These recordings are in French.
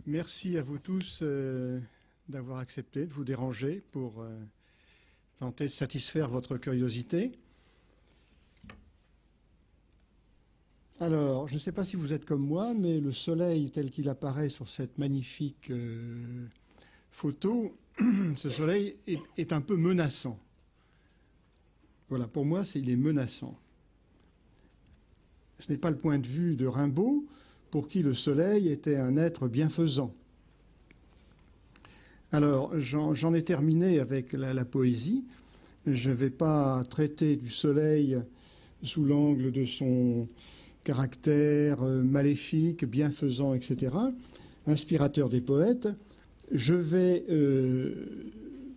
Merci à vous tous d'avoir accepté de vous déranger pour tenter de satisfaire votre curiosité. Alors, je ne sais pas si vous êtes comme moi, mais le soleil tel qu'il apparaît sur cette magnifique photo, ce soleil est un peu menaçant. Voilà, pour moi, il est menaçant. Ce n'est pas le point de vue de Rimbaud, pour qui le soleil était un être bienfaisant. Alors, j'en ai terminé avec la poésie. Je ne vais pas traiter du soleil sous l'angle de son caractère maléfique, bienfaisant, etc., inspirateur des poètes. Je vais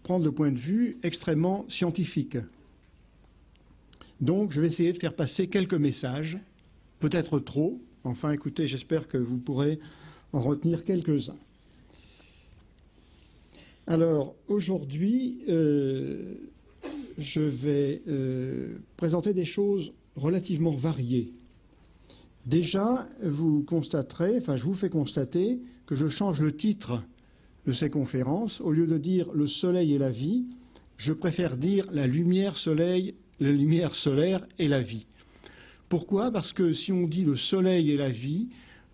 prendre le point de vue extrêmement scientifique. Donc, je vais essayer de faire passer quelques messages, peut-être trop. Enfin, écoutez, j'espère que vous pourrez en retenir quelques-uns. Alors, aujourd'hui, je vais présenter des choses relativement variées. Déjà, vous constaterez, enfin, je vous fais constater que je change le titre de ces conférences. Au lieu de dire « le soleil et la vie », je préfère dire « la lumière solaire et la vie ». Pourquoi? Parce que si on dit le soleil et la vie,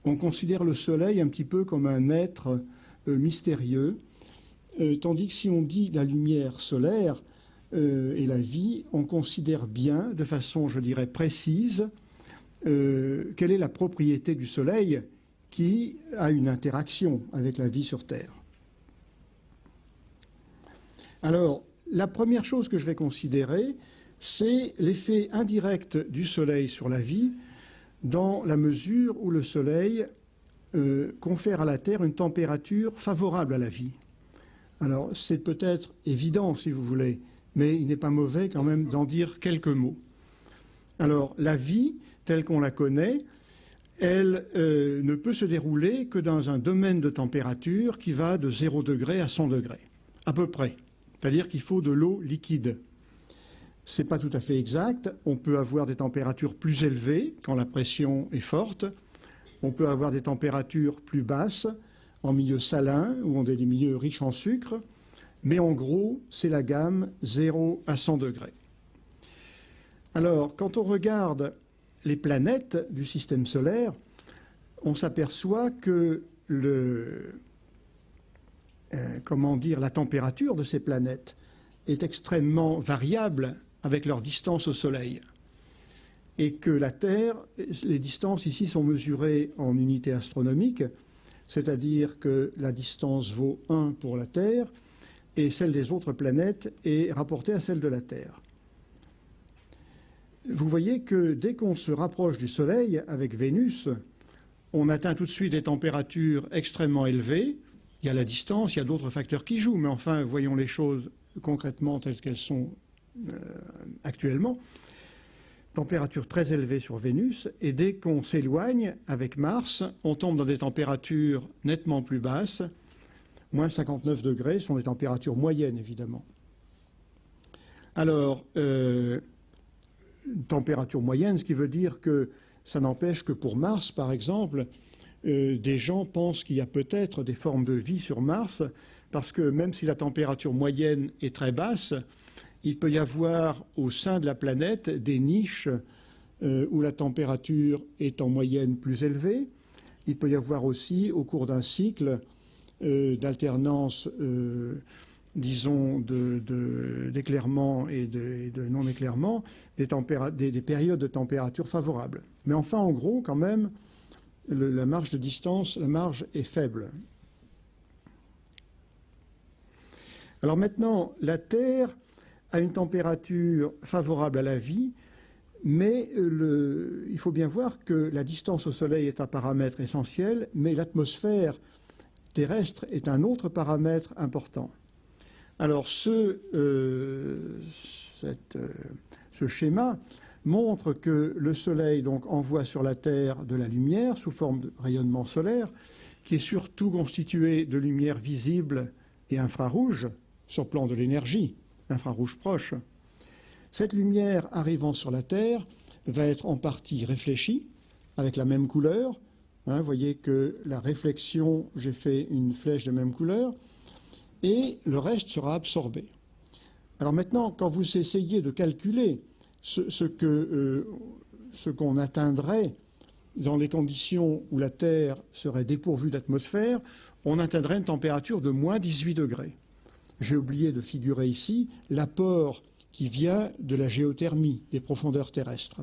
on considère le soleil un petit peu comme un être mystérieux, tandis que si on dit la lumière solaire et la vie, on considère bien, de façon, je dirais, précise, quelle est la propriété du soleil qui a une interaction avec la vie sur Terre. Alors, la première chose que je vais considérer, c'est l'effet indirect du soleil sur la vie, dans la mesure où le soleil confère à la Terre une température favorable à la vie. Alors, c'est peut-être évident, si vous voulez, mais il n'est pas mauvais quand même d'en dire quelques mots. Alors, la vie, telle qu'on la connaît, elle ne peut se dérouler que dans un domaine de température qui va de 0 degré à 100 degrés, à peu près. C'est-à-dire qu'il faut de l'eau liquide. Ce n'est pas tout à fait exact. On peut avoir des températures plus élevées quand la pression est forte. On peut avoir des températures plus basses en milieu salin ou en des milieux riches en sucre. Mais en gros, c'est la gamme 0 à 100 degrés. Alors, quand on regarde les planètes du système solaire, on s'aperçoit que la température de ces planètes est extrêmement variable avec leur distance au Soleil. Et que la Terre, les distances ici sont mesurées en unités astronomiques, c'est-à-dire que la distance vaut 1 pour la Terre et celle des autres planètes est rapportée à celle de la Terre. Vous voyez que dès qu'on se rapproche du Soleil avec Vénus, on atteint tout de suite des températures extrêmement élevées. Il y a la distance, il y a d'autres facteurs qui jouent, mais enfin, voyons les choses concrètement telles qu'elles sont actuellement. Température très élevée sur Vénus, et dès qu'on s'éloigne avec Mars, on tombe dans des températures nettement plus basses. Moins 59 degrés sont des températures moyennes, évidemment. Alors, température moyenne, ce qui veut dire que ça n'empêche que pour Mars, par exemple, des gens pensent qu'il y a peut-être des formes de vie sur Mars, parce que même si la température moyenne est très basse, il peut y avoir au sein de la planète des niches où la température est en moyenne plus élevée. Il peut y avoir aussi, au cours d'un cycle d'alternance, disons, d'éclairement et de non-éclairement, des périodes de température favorables. Mais enfin, en gros, quand même, la marge de distance, la marge est faible. Alors maintenant, la Terre a une température favorable à la vie, mais il faut bien voir que la distance au Soleil est un paramètre essentiel, mais l'atmosphère terrestre est un autre paramètre important. Alors ce schéma montre que le Soleil donc envoie sur la Terre de la lumière sous forme de rayonnement solaire, qui est surtout constitué de lumière visible et infrarouge, sur le plan de l'énergie, infrarouge proche. Cette lumière arrivant sur la Terre va être en partie réfléchie, avec la même couleur, Vous voyez que la réflexion, j'ai fait une flèche de même couleur, et le reste sera absorbé. Alors maintenant, quand vous essayez de calculer ce qu'on atteindrait dans les conditions où la Terre serait dépourvue d'atmosphère, on atteindrait une température de moins 18 degrés. J'ai oublié de figurer ici l'apport qui vient de la géothermie des profondeurs terrestres.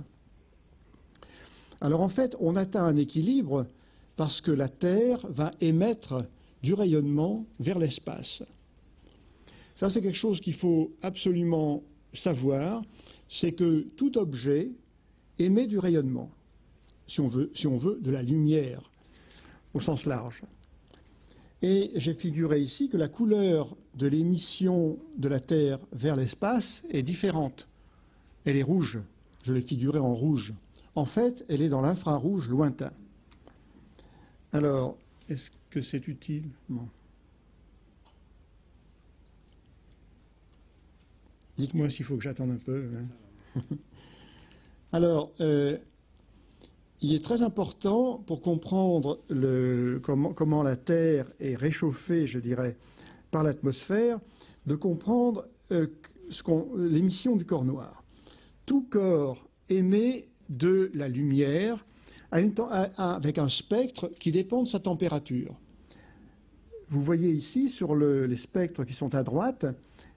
Alors en fait, on atteint un équilibre parce que la Terre va émettre du rayonnement vers l'espace. Ça, c'est quelque chose qu'il faut absolument savoir, c'est que tout objet émet du rayonnement, si on veut de la lumière, au sens large. Et j'ai figuré ici que la couleur de l'émission de la Terre vers l'espace est différente. Elle est rouge. Je l'ai figurée en rouge. En fait, elle est dans l'infrarouge lointain. Alors, est-ce que c'est utile? Non. Dites-moi s'il faut que j'attende un peu. Hein. Alors, il est très important pour comprendre comment la Terre est réchauffée, je dirais, par l'atmosphère, de comprendre l'émission du corps noir. Tout corps émet de la lumière avec un spectre qui dépend de sa température. Vous voyez ici, sur les spectres qui sont à droite,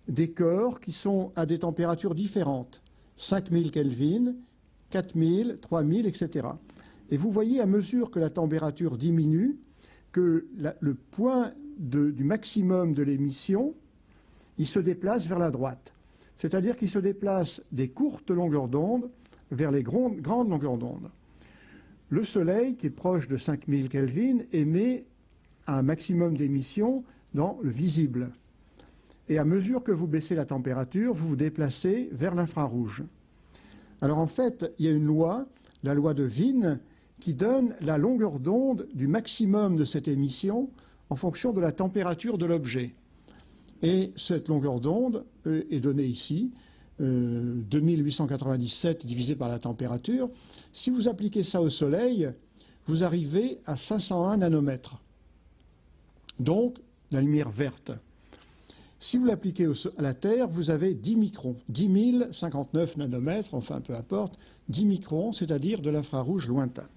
des corps qui sont à des températures différentes, 5000 Kelvin, 4000, 3000, etc. Et vous voyez, à mesure que la température diminue, que le point du maximum de l'émission, il se déplace vers la droite. C'est-à-dire qu'il se déplace des courtes longueurs d'onde vers les grandes longueurs d'onde. Le Soleil, qui est proche de 5000 Kelvin, émet un maximum d'émission dans le visible. Et à mesure que vous baissez la température, vous vous déplacez vers l'infrarouge. Alors en fait, il y a une loi, la loi de Wien, qui donne la longueur d'onde du maximum de cette émission en fonction de la température de l'objet. Et cette longueur d'onde est donnée ici, 2897 divisé par la température. Si vous appliquez ça au Soleil, vous arrivez à 501 nanomètres. Donc, la lumière verte. Si vous l'appliquez à la Terre, vous avez 10 microns, 10 059 nanomètres, enfin peu importe, 10 microns, c'est-à-dire de l'infrarouge lointain.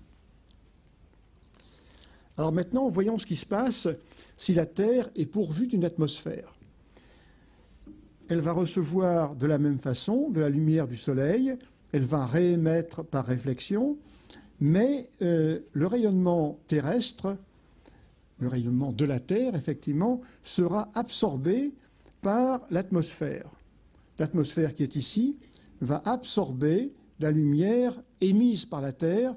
Alors maintenant, voyons ce qui se passe si la Terre est pourvue d'une atmosphère. Elle va recevoir de la même façon de la lumière du Soleil, elle va réémettre par réflexion, mais le rayonnement terrestre, le rayonnement de la Terre, effectivement, sera absorbé par l'atmosphère. L'atmosphère qui est ici va absorber la lumière émise par la Terre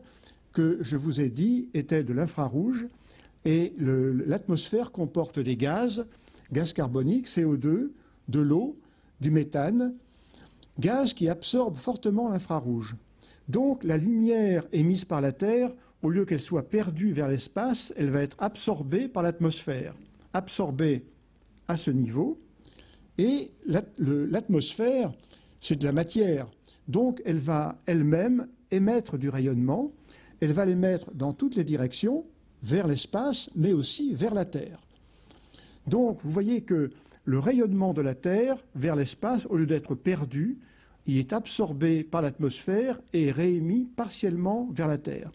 que je vous ai dit était de l'infrarouge, et l'atmosphère comporte des gaz carboniques, CO2, de l'eau, du méthane, gaz qui absorbent fortement l'infrarouge. Donc la lumière émise par la Terre, au lieu qu'elle soit perdue vers l'espace, elle va être absorbée par l'atmosphère, absorbée à ce niveau, et l'atmosphère, c'est de la matière, donc elle va elle-même émettre du rayonnement, elle va l'émettre dans toutes les directions, vers l'espace, mais aussi vers la Terre. Donc vous voyez que le rayonnement de la Terre vers l'espace, au lieu d'être perdu, il est absorbé par l'atmosphère et réémis partiellement vers la Terre.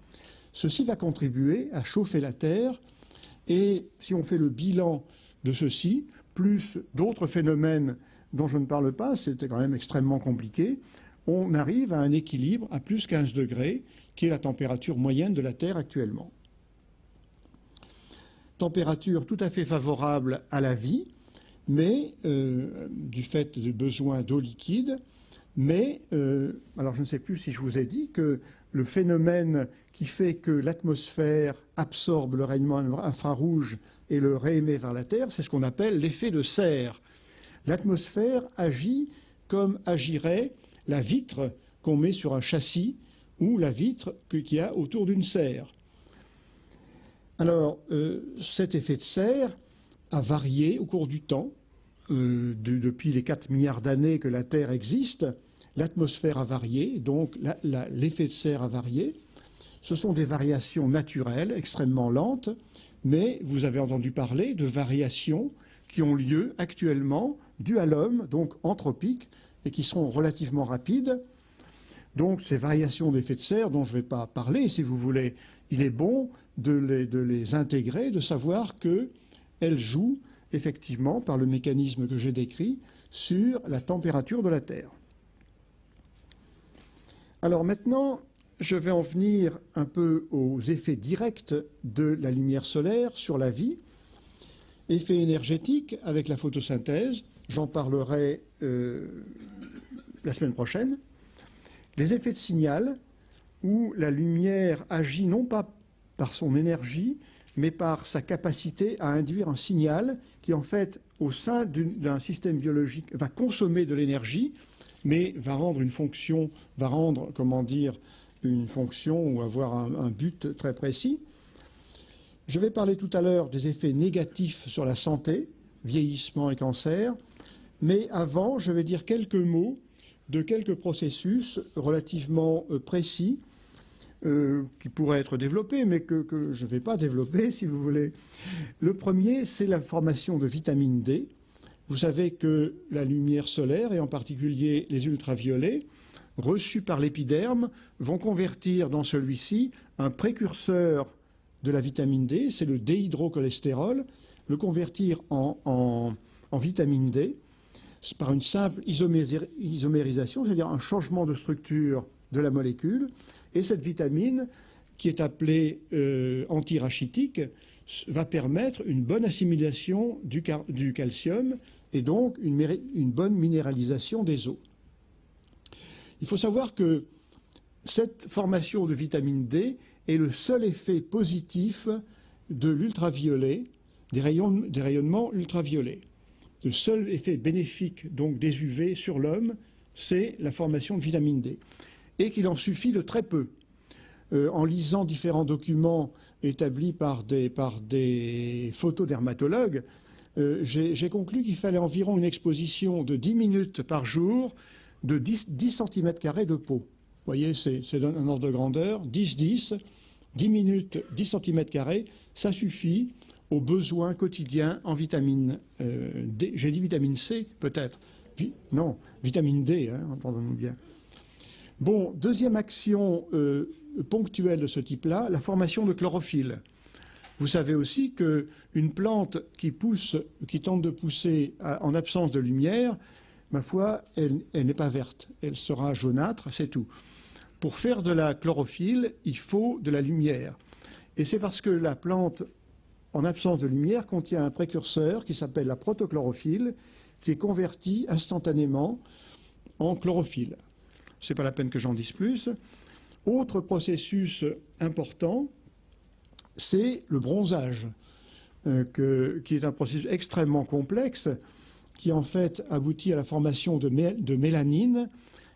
Ceci va contribuer à chauffer la Terre, et si on fait le bilan de ceci, plus d'autres phénomènes dont je ne parle pas, c'était quand même extrêmement compliqué, on arrive à un équilibre à plus 15 degrés, qui est la température moyenne de la Terre actuellement. Température tout à fait favorable à la vie, mais du fait du besoin d'eau liquide, mais alors je ne sais plus si je vous ai dit que le phénomène qui fait que l'atmosphère absorbe le rayonnement infrarouge et le réémet vers la Terre, c'est ce qu'on appelle l'effet de serre. L'atmosphère agit comme agirait la vitre qu'on met sur un châssis ou la vitre qu'il y a autour d'une serre. Alors, cet effet de serre a varié au cours du temps. Depuis les 4 milliards d'années que la Terre existe, l'atmosphère a varié, donc l'effet de serre a varié. Ce sont des variations naturelles, extrêmement lentes, mais vous avez entendu parler de variations qui ont lieu actuellement, dues à l'homme, donc anthropiques, et qui seront relativement rapides. Donc ces variations d'effet de serre dont je ne vais pas parler, si vous voulez, il est bon de les intégrer, de savoir qu'elles jouent effectivement, par le mécanisme que j'ai décrit, sur la température de la Terre. Alors maintenant, je vais en venir un peu aux effets directs de la lumière solaire sur la vie. Effets énergétiques avec la photosynthèse, j'en parlerai la semaine prochaine. Les effets de signal, où la lumière agit non pas par son énergie, mais par sa capacité à induire un signal qui, en fait, au sein d'un système biologique, va consommer de l'énergie, mais va rendre une fonction, une fonction ou avoir un but très précis. Je vais parler tout à l'heure des effets négatifs sur la santé, vieillissement et cancer, mais avant, je vais dire quelques mots de quelques processus relativement précis qui pourraient être développés, mais que je ne vais pas développer, si vous voulez. Le premier, c'est la formation de vitamine D. Vous savez que la lumière solaire, et en particulier les ultraviolets, reçus par l'épiderme, vont convertir dans celui-ci un précurseur de la vitamine D, c'est le déhydrocholestérol, le convertir en vitamine D par une simple isomérisation, c'est-à-dire un changement de structure de la molécule. Et cette vitamine, qui est appelée antirachitique, va permettre une bonne assimilation du calcium et donc une bonne minéralisation des os. Il faut savoir que cette formation de vitamine D est le seul effet positif de l'ultraviolet, des rayonnements ultraviolets. Le seul effet bénéfique donc des UV sur l'homme, c'est la formation de vitamine D. Et qu'il en suffit de très peu. En lisant différents documents établis par des photodermatologues, j'ai conclu qu'il fallait environ une exposition de 10 minutes par jour de 10 cm² de peau. Vous voyez, c'est un ordre de grandeur, 10 minutes, 10 cm², ça suffit aux besoins quotidiens en vitamine D. J'ai dit vitamine C, peut-être. Non, vitamine D, hein, entendons-nous bien. Bon, deuxième action ponctuelle de ce type-là, la formation de chlorophylle. Vous savez aussi qu'une plante qui tente de pousser en absence de lumière, ma foi, elle n'est pas verte. Elle sera jaunâtre, c'est tout. Pour faire de la chlorophylle, il faut de la lumière. Et c'est parce que la plante, en absence de lumière, contient un précurseur qui s'appelle la protochlorophylle, qui est converti instantanément en chlorophylle. Ce n'est pas la peine que j'en dise plus. Autre processus important, c'est le bronzage, qui est un processus extrêmement complexe, qui en fait aboutit à la formation de mélanine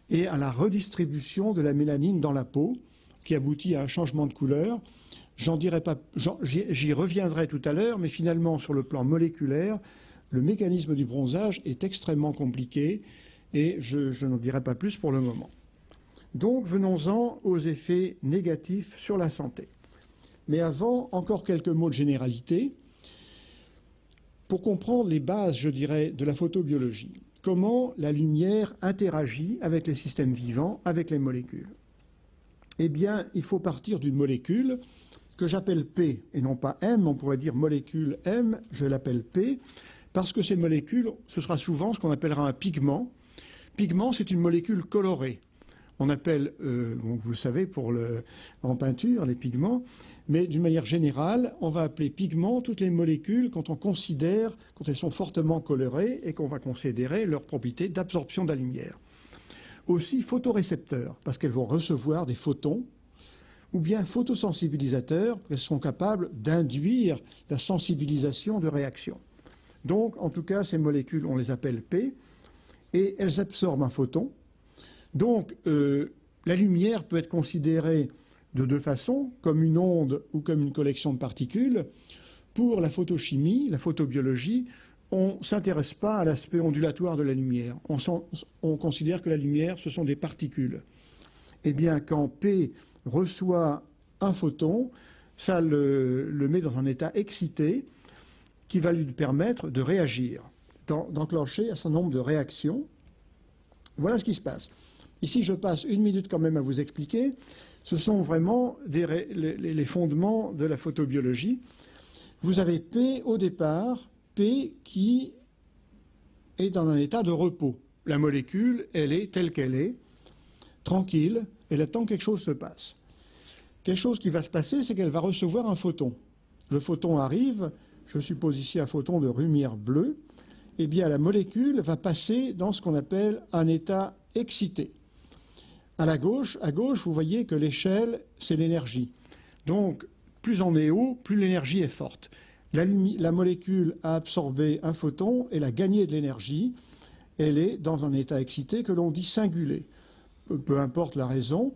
et à la redistribution de la mélanine dans la peau, qui aboutit à un changement de couleur. J'y reviendrai tout à l'heure, mais finalement, sur le plan moléculaire, le mécanisme du bronzage est extrêmement compliqué et je n'en dirai pas plus pour le moment. Donc, venons-en aux effets négatifs sur la santé. Mais avant, encore quelques mots de généralité pour comprendre les bases, je dirais, de la photobiologie. Comment la lumière interagit avec les systèmes vivants, avec les molécules. Eh bien, il faut partir d'une molécule que j'appelle P, et non pas M, on pourrait dire molécule M, je l'appelle P, parce que ces molécules, ce sera souvent ce qu'on appellera un pigment. Pigment, c'est une molécule colorée. On appelle, bon, vous le savez, en peinture, les pigments, mais d'une manière générale, on va appeler pigments toutes les molécules quand elles sont fortement colorées et qu'on va considérer leur propriété d'absorption de la lumière. Aussi photorécepteurs, parce qu'elles vont recevoir des photons, ou bien photosensibilisateurs, parce qu'elles sont capables d'induire la sensibilisation de réaction. Donc, en tout cas, ces molécules, on les appelle P, et elles absorbent un photon. Donc, la lumière peut être considérée de deux façons, comme une onde ou comme une collection de particules. Pour la photochimie, la photobiologie, on ne s'intéresse pas à l'aspect ondulatoire de la lumière. On considère que la lumière, ce sont des particules. Eh bien, quand P reçoit un photon, ça le met dans un état excité qui va lui permettre de réagir, d'enclencher un certain nombre de réactions. Voilà ce qui se passe. Ici, je passe 1 minute quand même à vous expliquer. Ce sont vraiment les fondements de la photobiologie. Vous avez P au départ, P qui est dans un état de repos. La molécule, elle est telle qu'elle est, tranquille, elle attend que quelque chose se passe. Quelque chose qui va se passer, c'est qu'elle va recevoir un photon. Le photon arrive, je suppose ici un photon de lumière bleue, eh bien la molécule va passer dans ce qu'on appelle un état excité. À gauche, vous voyez que l'échelle, c'est l'énergie. Donc, plus on est haut, plus l'énergie est forte. La molécule a absorbé un photon, elle a gagné de l'énergie, elle est dans un état excité que l'on dit singulé. Peu importe la raison,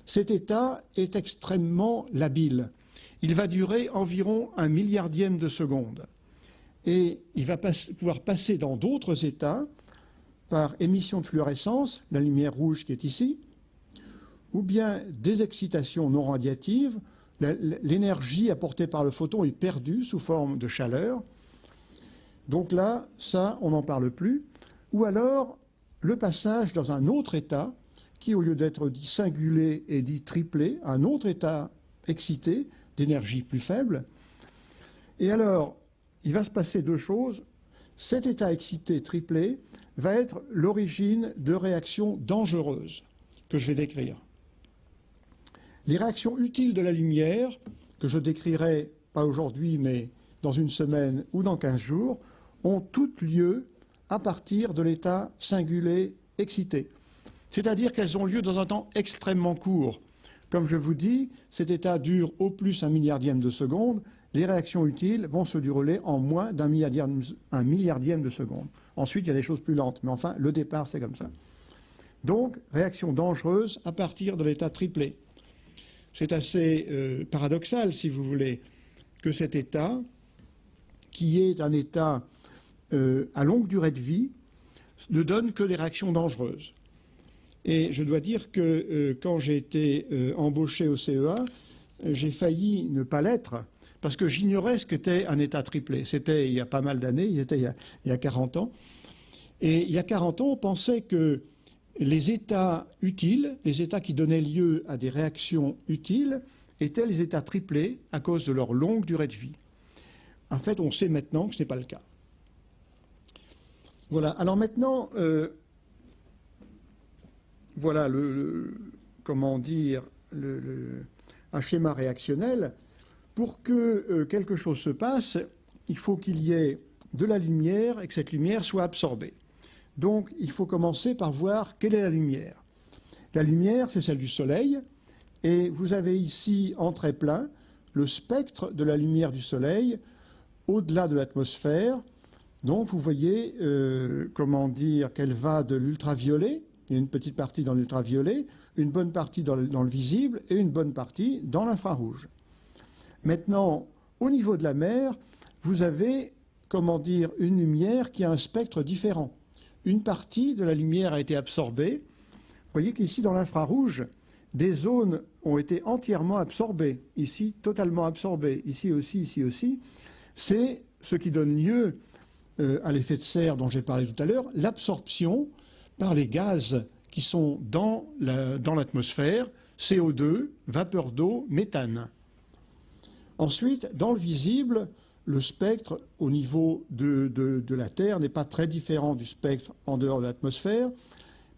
cet état est extrêmement labile. Il va durer environ 1 milliardième de seconde. Et il va pouvoir passer dans d'autres états par émission de fluorescence, la lumière rouge qui est ici, ou bien des excitations non radiatives. L'énergie apportée par le photon est perdue sous forme de chaleur. Donc là, ça, on n'en parle plus. Ou alors, le passage dans un autre état, qui au lieu d'être dit singulé est dit triplé, un autre état excité, d'énergie plus faible. Et alors, il va se passer deux choses. Cet état excité triplé va être l'origine de réactions dangereuses que je vais décrire. Les réactions utiles de la lumière, que je décrirai pas aujourd'hui, mais dans une semaine ou dans 15 jours, ont toutes lieu à partir de l'état singulé excité. C'est-à-dire qu'elles ont lieu dans un temps extrêmement court. Comme je vous dis, cet état dure au plus 1 milliardième de seconde. Les réactions utiles vont se dérouler en moins d'1 milliardième de seconde. Ensuite, il y a des choses plus lentes, mais enfin, le départ, c'est comme ça. Donc, réaction dangereuse à partir de l'état triplé. C'est assez paradoxal, si vous voulez, que cet état, qui est un état à longue durée de vie, ne donne que des réactions dangereuses. Et je dois dire que quand j'ai été embauché au CEA, j'ai failli ne pas l'être, parce que j'ignorais ce qu'était un état triplé. C'était il y a pas mal d'années, il y a 40 ans. Et il y a 40 ans, on pensait que les états utiles, les états qui donnaient lieu à des réactions utiles, étaient les états triplés à cause de leur longue durée de vie. En fait, on sait maintenant que ce n'est pas le cas. Voilà. Alors maintenant, voilà comment dire, un schéma réactionnel. Pour que quelque chose se passe, il faut qu'il y ait de la lumière et que cette lumière soit absorbée. Donc, il faut commencer par voir quelle est la lumière. La lumière, c'est celle du Soleil, et vous avez ici en trait plein le spectre de la lumière du Soleil au-delà de l'atmosphère. Donc, vous voyez, comment dire, qu'elle va de l'ultraviolet, il y a une petite partie dans l'ultraviolet, une bonne partie dans le visible et une bonne partie dans l'infrarouge. Maintenant, au niveau de la mer, vous avez, comment dire, une lumière qui a un spectre différent. Une partie de la lumière a été absorbée. Vous voyez qu'ici, dans l'infrarouge, des zones ont été entièrement absorbées. Ici, totalement absorbées. Ici aussi, ici aussi. C'est ce qui donne lieu à l'effet de serre dont j'ai parlé tout à l'heure, l'absorption par les gaz qui sont dans l'atmosphère, CO2, vapeur d'eau, méthane. Ensuite, dans le visible, le spectre au niveau de la Terre n'est pas très différent du spectre en dehors de l'atmosphère.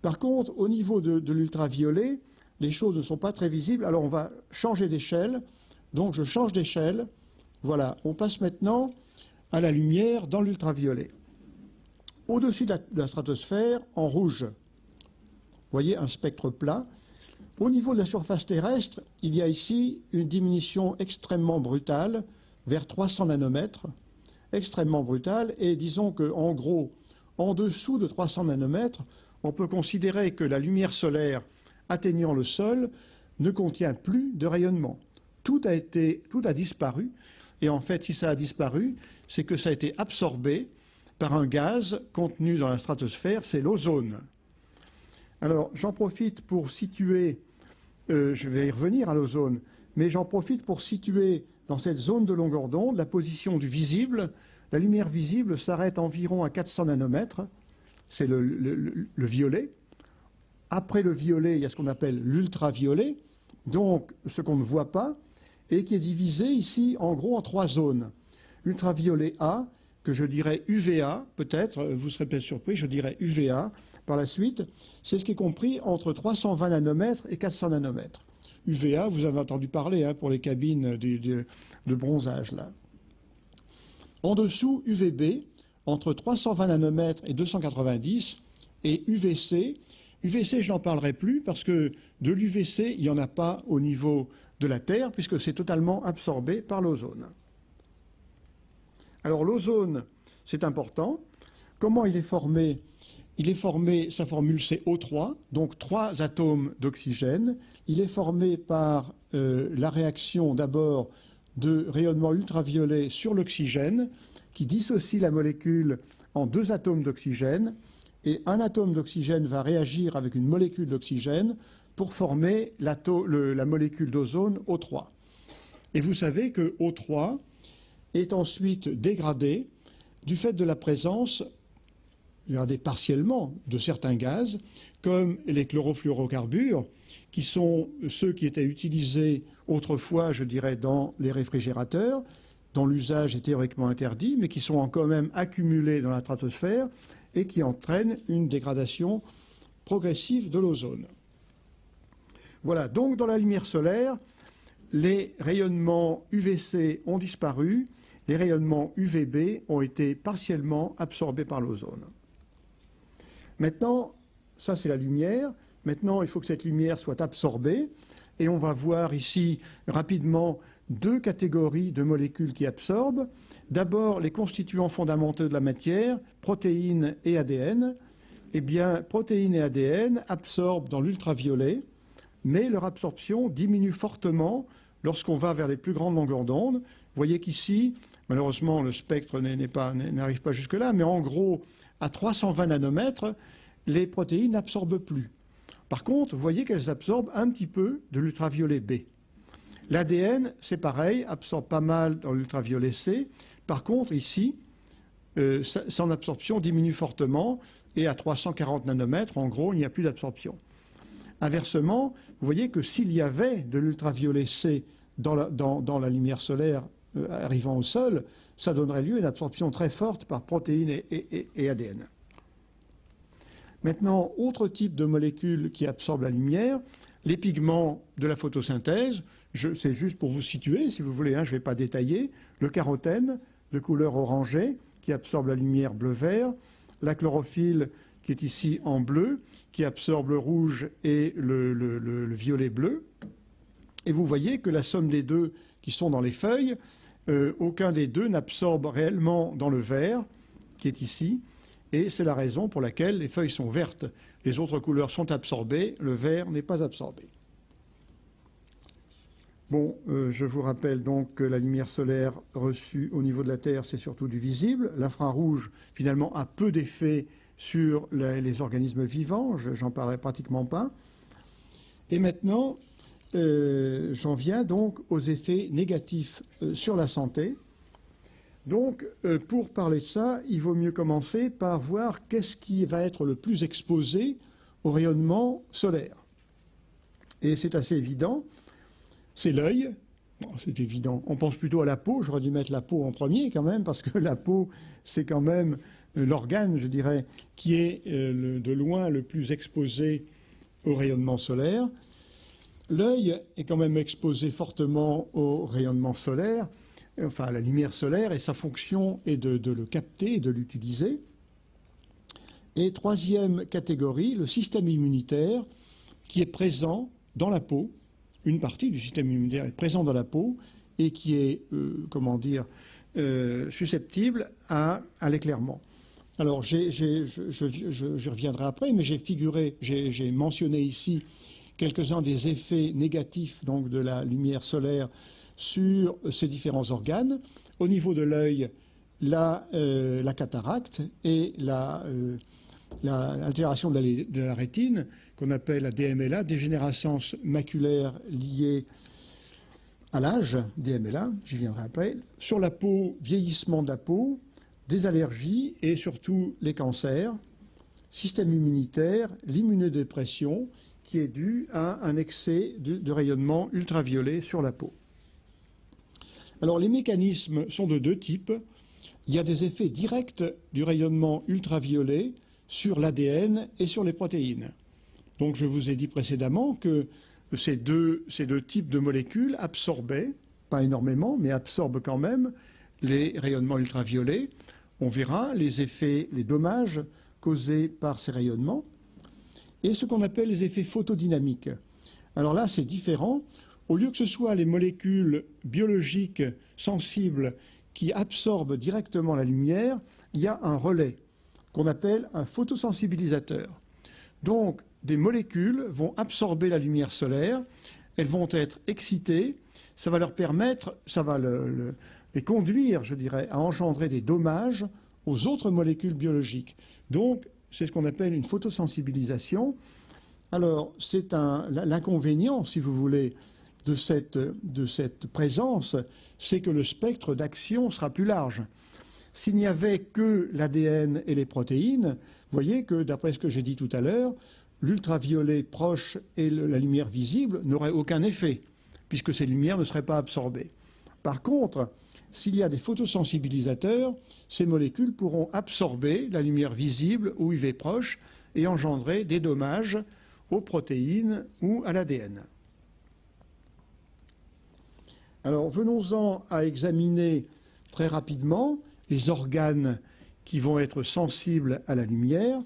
Par contre, au niveau de l'ultraviolet, les choses ne sont pas très visibles. Alors on va changer d'échelle. Donc je change d'échelle. Voilà, on passe maintenant à la lumière dans l'ultraviolet. Au-dessus de la stratosphère, en rouge, vous voyez un spectre plat. Au niveau de la surface terrestre, il y a ici une diminution extrêmement brutale, vers 300 nanomètres, extrêmement brutale, et disons qu'en gros, en dessous de 300 nanomètres, on peut considérer que la lumière solaire atteignant le sol ne contient plus de rayonnement. Tout a disparu, et en fait, si ça a disparu, c'est que ça a été absorbé par un gaz contenu dans la stratosphère, c'est l'ozone. Alors, j'en profite pour situer, je vais y revenir à l'ozone, mais j'en profite pour situer dans cette zone de longueur d'onde la position du visible. La lumière visible s'arrête environ à 400 nanomètres, c'est le violet. Après le violet, il y a ce qu'on appelle l'ultraviolet, donc ce qu'on ne voit pas, et qui est divisé ici en gros en 3 zones. Ultraviolet A, que je dirais UVA, peut-être, vous serez peut-être surpris, je dirais UVA par la suite, c'est ce qui est compris entre 320 nanomètres et 400 nanomètres. UVA, vous avez entendu parler hein, pour les cabines de bronzage. Là. En dessous, UVB, entre 320 nanomètres et 290, et UVC. UVC, je n'en parlerai plus parce que de l'UVC, il n'y en a pas au niveau de la Terre puisque c'est totalement absorbé par l'ozone. Alors l'ozone, c'est important. Comment il est formé? Il est formé, sa formule c'est O3, donc 3 atomes d'oxygène. Il est formé par la réaction d'abord de rayonnement ultraviolet sur l'oxygène qui dissocie la molécule en 2 atomes d'oxygène. Et un atome d'oxygène va réagir avec une molécule d'oxygène pour former la molécule d'ozone O3. Et vous savez que O3 est ensuite dégradé du fait de la présence, dégradé partiellement, de certains gaz, comme les chlorofluorocarbures, qui sont ceux qui étaient utilisés autrefois, je dirais, dans les réfrigérateurs, dont l'usage est théoriquement interdit, mais qui sont quand même accumulés dans la stratosphère et qui entraînent une dégradation progressive de l'ozone. Voilà, donc dans la lumière solaire, les rayonnements UVC ont disparu, les rayonnements UVB ont été partiellement absorbés par l'ozone. Maintenant, ça c'est la lumière, maintenant il faut que cette lumière soit absorbée, et on va voir ici rapidement 2 catégories de molécules qui absorbent. D'abord, les constituants fondamentaux de la matière, protéines et ADN. Eh bien, protéines et ADN absorbent dans l'ultraviolet, mais leur absorption diminue fortement lorsqu'on va vers les plus grandes longueurs d'onde. Vous voyez qu'ici, malheureusement, le spectre n'arrive pas jusque-là, mais en gros, à 320 nanomètres, les protéines n'absorbent plus. Par contre, vous voyez qu'elles absorbent un petit peu de l'ultraviolet B. L'ADN, c'est pareil, absorbe pas mal dans l'ultraviolet C. Par contre, ici, son absorption diminue fortement et à 340 nanomètres, en gros, il n'y a plus d'absorption. Inversement, vous voyez que s'il y avait de l'ultraviolet C dans la lumière solaire arrivant au sol, ça donnerait lieu à une absorption très forte par protéines et ADN. Maintenant, autre type de molécules qui absorbent la lumière, les pigments de la photosynthèse. C'est juste pour vous situer, si vous voulez, hein, je ne vais pas détailler. Le carotène, de couleur orangée, qui absorbe la lumière bleu-vert. La chlorophylle, qui est ici en bleu, qui absorbe le rouge et le violet-bleu. Et vous voyez que la somme des deux qui sont dans les feuilles, aucun des deux n'absorbe réellement dans le vert, qui est ici. Et c'est la raison pour laquelle les feuilles sont vertes. Les autres couleurs sont absorbées, le vert n'est pas absorbé. Bon, je vous rappelle donc que la lumière solaire reçue au niveau de la Terre, c'est surtout du visible. L'infrarouge, finalement, a peu d'effet sur les organismes vivants. J'en parlerai pratiquement pas. Et maintenant, j'en viens donc aux effets négatifs sur la santé. Donc, pour parler de ça, il vaut mieux commencer par voir qu'est-ce qui va être le plus exposé au rayonnement solaire. Et c'est assez évident, c'est l'œil. Bon, c'est évident. On pense plutôt à la peau. J'aurais dû mettre la peau en premier quand même, parce que la peau, c'est quand même l'organe, je dirais, qui est de loin le plus exposé au rayonnement solaire. L'œil est quand même exposé fortement au rayonnement solaire, enfin à la lumière solaire, et sa fonction est de le capter et de l'utiliser. Et troisième catégorie, le système immunitaire qui est présent dans la peau. Une partie du système immunitaire est présent dans la peau et qui est, susceptible à l'éclairement. Alors, je reviendrai après, mais j'ai mentionné ici quelques-uns des effets négatifs donc, de la lumière solaire sur ces différents organes. Au niveau de l'œil, la cataracte et l'altération de la rétine, qu'on appelle la DMLA, dégénérescence maculaire liée à l'âge, DMLA, j'y viendrai après, sur la peau, vieillissement de la peau, des allergies et surtout les cancers, système immunitaire, l'immunodépression qui est due à un excès de rayonnement ultraviolet sur la peau. Alors les mécanismes sont de deux types. Il y a des effets directs du rayonnement ultraviolet sur l'ADN et sur les protéines. Donc je vous ai dit précédemment que ces deux types de molécules absorbaient, pas énormément, mais absorbent quand même les rayonnements ultraviolets. On verra les effets, les dommages causés par ces rayonnements et ce qu'on appelle les effets photodynamiques. Alors là, c'est différent. Au lieu que ce soit les molécules biologiques sensibles qui absorbent directement la lumière, il y a un relais qu'on appelle un photosensibilisateur. Donc, des molécules vont absorber la lumière solaire, elles vont être excitées, ça va leur permettre, ça va les conduire, je dirais, à engendrer des dommages aux autres molécules biologiques. Donc, c'est ce qu'on appelle une photosensibilisation. Alors, c'est l'inconvénient, si vous voulez, de cette présence, c'est que le spectre d'action sera plus large. S'il n'y avait que l'ADN et les protéines, vous voyez que, d'après ce que j'ai dit tout à l'heure, l'ultraviolet proche et la lumière visible n'auraient aucun effet, puisque ces lumières ne seraient pas absorbées. Par contre, s'il y a des photosensibilisateurs, ces molécules pourront absorber la lumière visible ou UV proche et engendrer des dommages aux protéines ou à l'ADN. Alors venons-en à examiner très rapidement les organes qui vont être sensibles à la lumière.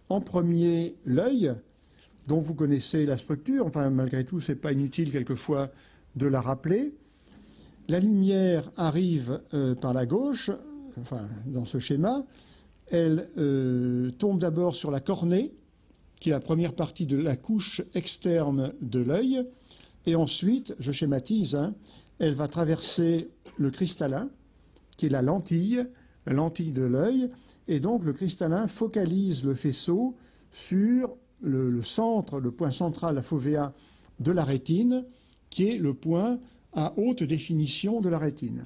En premier, l'œil, dont vous connaissez la structure. Enfin, malgré tout, ce n'est pas inutile quelquefois de la rappeler. La lumière arrive par la gauche, enfin, dans ce schéma. Elle tombe d'abord sur la cornée, qui est la première partie de la couche externe de l'œil. Et ensuite, je schématise, elle va traverser le cristallin, qui est la lentille de l'œil. Et donc, le cristallin focalise le faisceau sur le centre, le point central, la fovea de la rétine, qui est le point à haute définition de la rétine.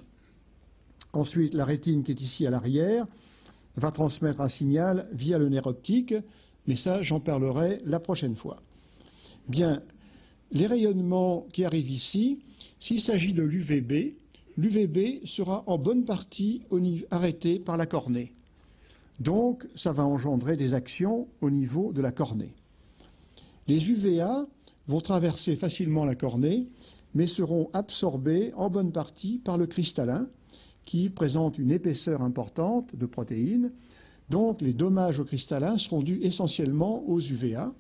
Ensuite, la rétine, qui est ici à l'arrière, va transmettre un signal via le nerf optique, mais ça, j'en parlerai la prochaine fois. Bien, les rayonnements qui arrivent ici, s'il s'agit de l'UVB, l'UVB sera en bonne partie arrêté par la cornée. Donc, ça va engendrer des actions au niveau de la cornée. Les UVA vont traverser facilement la cornée, mais seront absorbés en bonne partie par le cristallin, qui présente une épaisseur importante de protéines. Donc, les dommages au cristallin seront dus essentiellement aux UVA.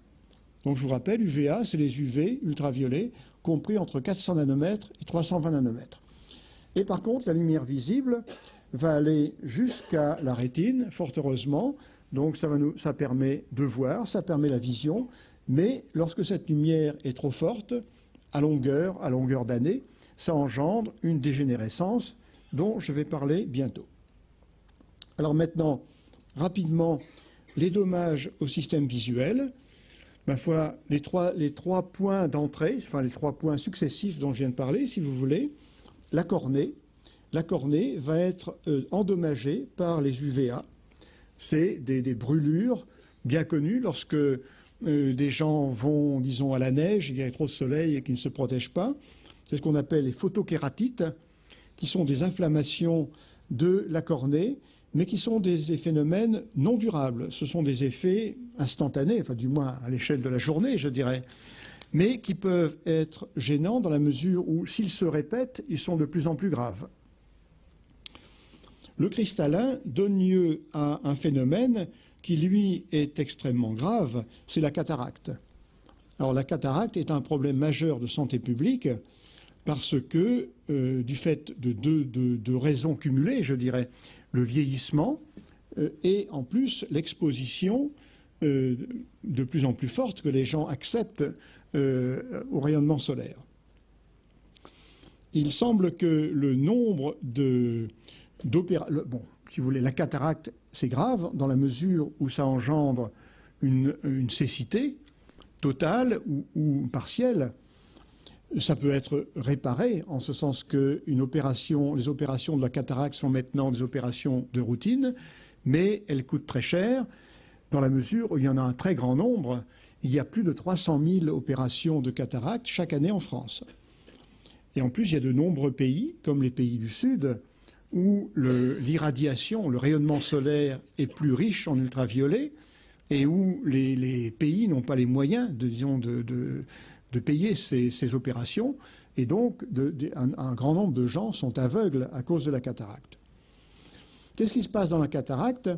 Donc, je vous rappelle, UVA, c'est les UV ultraviolets, compris entre 400 nanomètres et 320 nanomètres. Et par contre, la lumière visible va aller jusqu'à la rétine, fort heureusement. Donc, ça permet de voir, ça permet la vision. Mais lorsque cette lumière est trop forte, à longueur d'année, ça engendre une dégénérescence dont je vais parler bientôt. Alors maintenant, rapidement, les dommages au système visuel. Ma foi, les trois points d'entrée, enfin les 3 points successifs dont je viens de parler, si vous voulez, la cornée. La cornée va être endommagée par les UVA. C'est des brûlures bien connues lorsque des gens vont, disons, à la neige, il y a trop de soleil et qu'ils ne se protègent pas. C'est ce qu'on appelle les photokératites, qui sont des inflammations de la cornée, mais qui sont des phénomènes non durables. Ce sont des effets instantanés, enfin du moins à l'échelle de la journée, je dirais, mais qui peuvent être gênants dans la mesure où, s'ils se répètent, ils sont de plus en plus graves. Le cristallin donne lieu à un phénomène qui, lui, est extrêmement grave, c'est la cataracte. Alors la cataracte est un problème majeur de santé publique parce que, du fait de deux raisons cumulées, je dirais, le vieillissement et en plus l'exposition de plus en plus forte que les gens acceptent au rayonnement solaire. Il semble que le nombre d'opérations... Bon, si vous voulez, la cataracte, c'est grave dans la mesure où ça engendre une cécité totale ou partielle. Ça peut être réparé, en ce sens que les opérations de la cataracte sont maintenant des opérations de routine, mais elles coûtent très cher, dans la mesure où il y en a un très grand nombre. Il y a plus de 300 000 opérations de cataracte chaque année en France. Et en plus, il y a de nombreux pays, comme les pays du Sud, où l'irradiation, le rayonnement solaire est plus riche en ultraviolets et où les pays n'ont pas les moyens, de payer ces opérations. Et donc, un grand nombre de gens sont aveugles à cause de la cataracte. Qu'est-ce qui se passe dans la cataracte?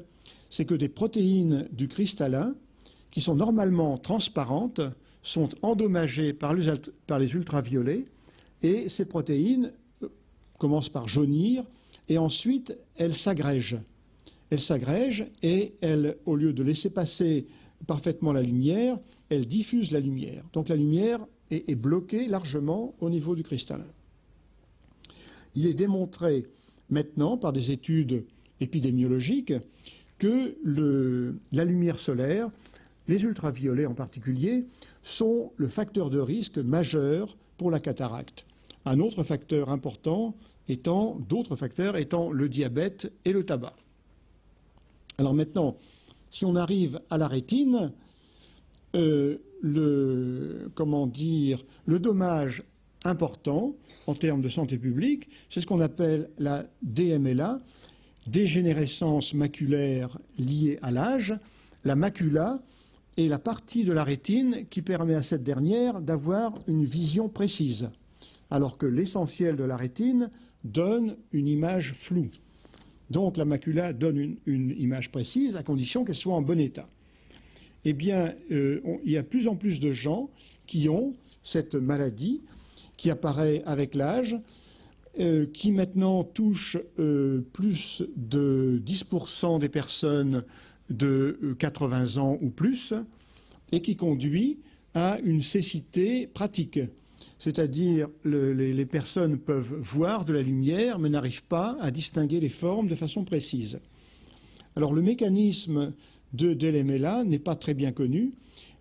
C'est que des protéines du cristallin, qui sont normalement transparentes, sont endommagées par les ultraviolets, et ces protéines commencent par jaunir, et ensuite elles s'agrègent. Elles s'agrègent et au lieu de laisser passer parfaitement la lumière, elles diffusent la lumière. Donc la lumière est bloquée largement au niveau du cristallin. Il est démontré maintenant par des études épidémiologiques que la lumière solaire, les ultraviolets en particulier, sont le facteur de risque majeur pour la cataracte. Un autre facteur important d'autres facteurs étant le diabète et le tabac. Alors maintenant, si on arrive à la rétine, le dommage important en termes de santé publique, c'est ce qu'on appelle la DMLA, dégénérescence maculaire liée à l'âge. La macula est la partie de la rétine qui permet à cette dernière d'avoir une vision précise, alors que l'essentiel de la rétine donne une image floue. Donc la macula donne une image précise à condition qu'elle soit en bon état. Eh bien, il y a de plus en plus de gens qui ont cette maladie qui apparaît avec l'âge, qui maintenant touche plus de 10% des personnes de 80 ans ou plus, et qui conduit à une cécité pratique. C'est-à-dire les personnes peuvent voir de la lumière mais n'arrivent pas à distinguer les formes de façon précise. Alors le mécanisme de LMLA n'est pas très bien connu,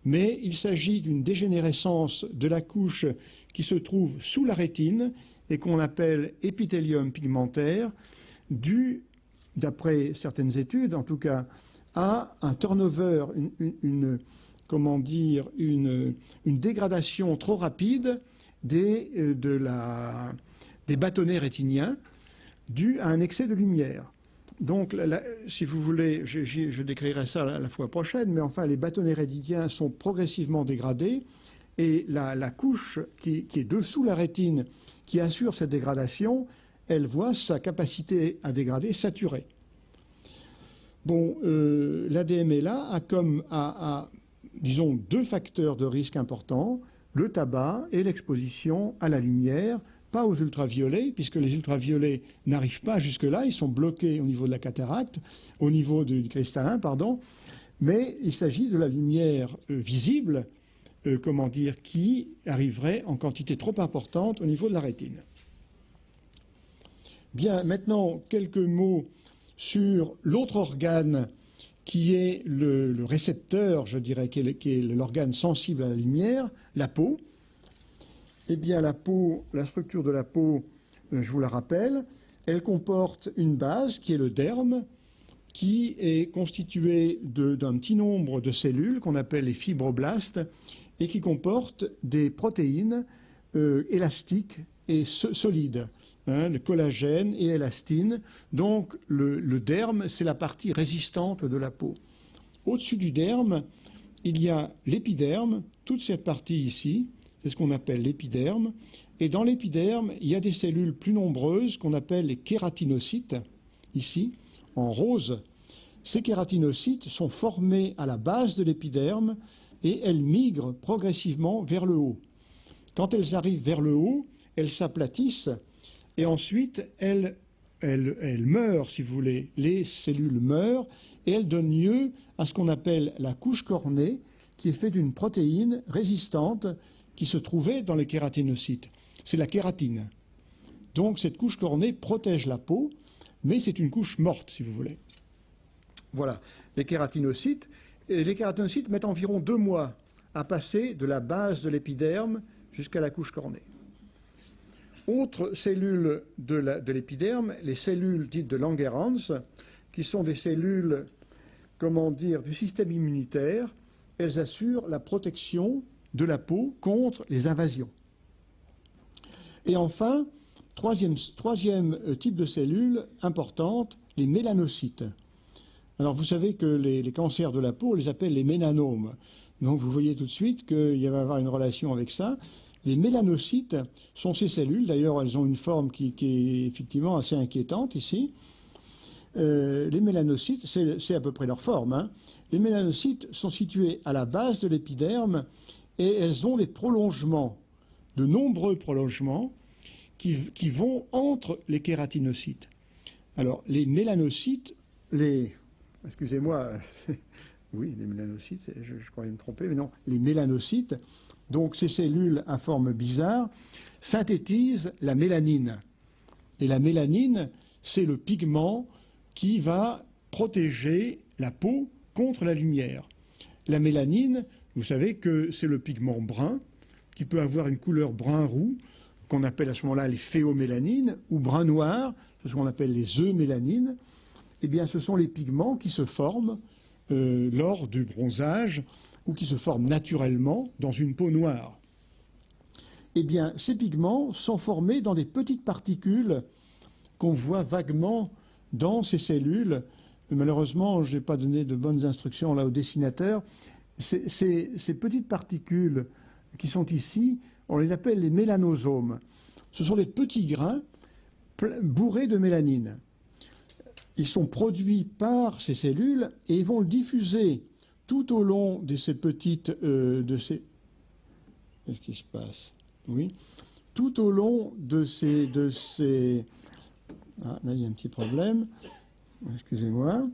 mais il s'agit d'une dégénérescence de la couche qui se trouve sous la rétine et qu'on appelle épithélium pigmentaire, dû, d'après certaines études en tout cas, à un turnover, une dégradation trop rapide des bâtonnets rétiniens dû à un excès de lumière. Donc, si vous voulez, je décrirai ça la fois prochaine, mais enfin, les bâtonnets rétiniens sont progressivement dégradés et la couche qui est dessous la rétine, qui assure cette dégradation, elle voit sa capacité à dégrader saturée. Bon, l'ADMLA a, disons, deux facteurs de risque importants, le tabac et l'exposition à la lumière, pas aux ultraviolets, puisque les ultraviolets n'arrivent pas jusque-là, ils sont bloqués au niveau de la cataracte, au niveau du cristallin, pardon, mais il s'agit de la lumière visible, qui arriverait en quantité trop importante au niveau de la rétine. Bien, maintenant, quelques mots sur l'autre organe qui est le récepteur, je dirais, qui est l'organe sensible à la lumière, la peau. Eh bien, la peau, la structure de la peau, je vous la rappelle, elle comporte une base qui est le derme, qui est constitué d'un petit nombre de cellules qu'on appelle les fibroblastes et qui comportent des protéines élastiques et solides, le collagène et élastine. Donc le derme, c'est la partie résistante de la peau. Au-dessus du derme, il y a l'épiderme, toute cette partie ici, c'est ce qu'on appelle l'épiderme. Et dans l'épiderme, il y a des cellules plus nombreuses qu'on appelle les kératinocytes, ici, en rose. Ces kératinocytes sont formés à la base de l'épiderme et elles migrent progressivement vers le haut. Quand elles arrivent vers le haut, elles s'aplatissent et ensuite elles meurent, si vous voulez. Les cellules meurent et elles donnent lieu à ce qu'on appelle la couche cornée, qui est faite d'une protéine résistante qui se trouvait dans les kératinocytes. C'est la kératine. Donc cette couche cornée protège la peau, mais c'est une couche morte, si vous voulez. Voilà, les kératinocytes. Et les kératinocytes mettent environ 2 mois à passer de la base de l'épiderme jusqu'à la couche cornée. Autre cellule de l'épiderme, les cellules dites de Langerhans, qui sont des cellules, comment dire, du système immunitaire. Elles assurent la protection de la peau contre les invasions. Et enfin, troisième type de cellules importante, les mélanocytes. Alors vous savez que les cancers de la peau, on les appelle les mélanomes. Donc vous voyez tout de suite qu'il va y avoir une relation avec ça. Les mélanocytes sont ces cellules, d'ailleurs elles ont une forme qui est effectivement assez inquiétante ici. Les mélanocytes, c'est à peu près leur forme, hein. Les mélanocytes sont situés à la base de l'épiderme et elles ont des prolongements, de nombreux prolongements, qui vont entre les kératinocytes. Alors, les mélanocytes, excusez-moi, oui, les mélanocytes, je croyais me tromper, mais non, les mélanocytes, donc ces cellules à forme bizarre, synthétisent la mélanine. Et la mélanine, c'est le pigment qui va protéger la peau contre la lumière. La mélanine, vous savez que c'est le pigment brun, qui peut avoir une couleur brun-roux, qu'on appelle à ce moment-là les phéomélanines, ou brun-noir, c'est ce qu'on appelle les eumélanines. Eh bien, ce sont les pigments qui se forment lors du bronzage ou qui se forment naturellement dans une peau noire. Eh bien, ces pigments sont formés dans des petites particules qu'on voit vaguement dans ces cellules. Malheureusement, je n'ai pas donné de bonnes instructions là au dessinateur. Ces petites particules qui sont ici, on les appelle les mélanosomes. Ce sont des petits grains bourrés de mélanine. Ils sont produits par ces cellules et ils vont le diffuser tout au long de ces petites... Qu'est-ce qui se passe? Oui. Tout au long de ces... Ah, là, il y a un petit problème. Excusez-moi.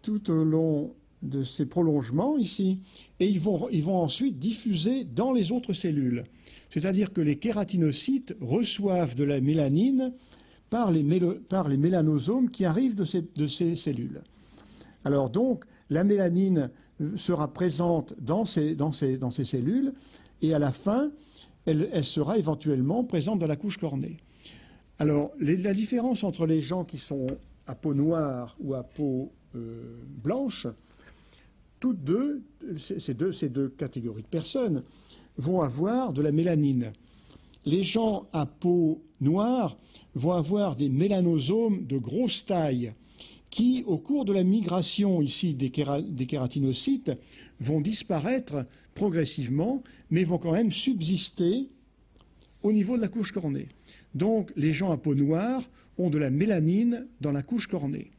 Tout au long de ces prolongements ici, et ils vont ensuite diffuser dans les autres cellules. C'est-à-dire que les kératinocytes reçoivent de la mélanine par les mélanosomes qui arrivent de ces cellules. Alors donc, la mélanine sera présente dans ces cellules, et à la fin, elle sera éventuellement présente dans la couche cornée. Alors, la différence entre les gens qui sont à peau noire ou à peau blanche, toutes deux, ces deux catégories de personnes vont avoir de la mélanine. Les gens à peau noire vont avoir des mélanosomes de grosse taille qui, au cours de la migration ici des kératinocytes, vont disparaître progressivement, mais vont quand même subsister au niveau de la couche cornée. Donc, les gens à peau noire ont de la mélanine dans la couche cornée.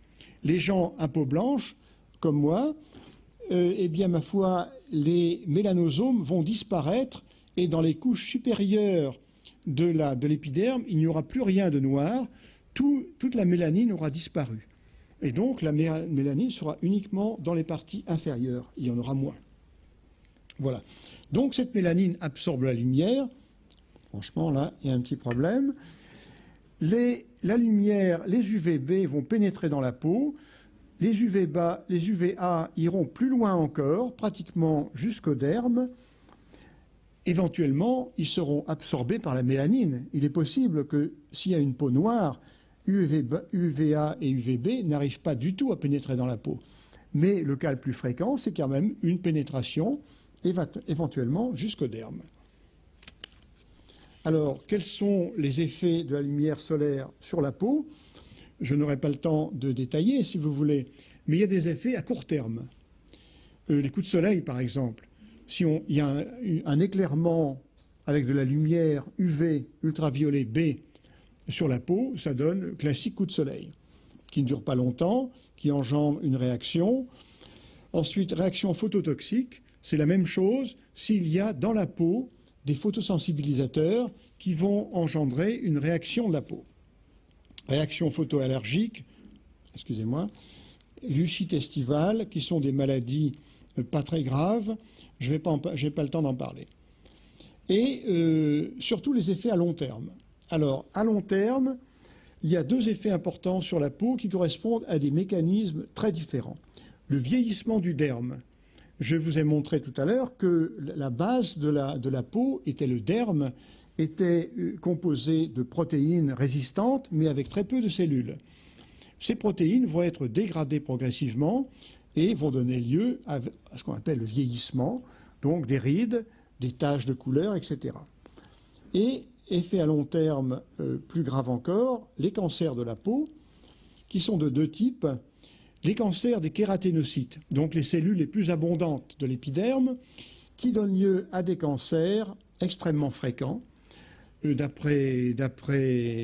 Les gens à peau blanche, comme moi, eh bien, ma foi, les mélanosomes vont disparaître et dans les couches supérieures de l'épiderme, il n'y aura plus rien de noir. Toute la mélanine aura disparu. Et donc, la mélanine sera uniquement dans les parties inférieures. Il y en aura moins. Voilà. Donc, cette mélanine absorbe la lumière. Franchement, là, il y a un petit problème. La lumière, les UVB vont pénétrer dans la peau. Les UVA iront plus loin encore, pratiquement jusqu'au derme. Éventuellement, ils seront absorbés par la mélanine. Il est possible que s'il y a une peau noire, UVA et UVB n'arrivent pas du tout à pénétrer dans la peau. Mais le cas le plus fréquent, c'est quand même une pénétration éventuellement jusqu'au derme. Alors, quels sont les effets de la lumière solaire sur la peau? Je n'aurai pas le temps de détailler, si vous voulez, mais il y a des effets à court terme. Les coups de soleil, par exemple. Si il y a un éclairement avec de la lumière UV, ultraviolet B, sur la peau, ça donne le classique coup de soleil, qui ne dure pas longtemps, qui engendre une réaction. Ensuite, réaction phototoxique, c'est la même chose s'il y a dans la peau des photosensibilisateurs qui vont engendrer une réaction de la peau. Réaction photoallergique, excusez-moi, lucite estivale, qui sont des maladies pas très graves, je n'ai pas le temps d'en parler. Et surtout les effets à long terme. Alors, à long terme, il y a deux effets importants sur la peau qui correspondent à des mécanismes très différents. Le vieillissement du derme. Je vous ai montré tout à l'heure que la base de la peau était le derme étaient composées de protéines résistantes, mais avec très peu de cellules. Ces protéines vont être dégradées progressivement et vont donner lieu à ce qu'on appelle le vieillissement, donc des rides, des taches de couleur, etc. Et, effet à long terme plus grave encore, les cancers de la peau, qui sont de deux types. Les cancers des kératénocytes, donc les cellules les plus abondantes de l'épiderme, qui donnent lieu à des cancers extrêmement fréquents. D'après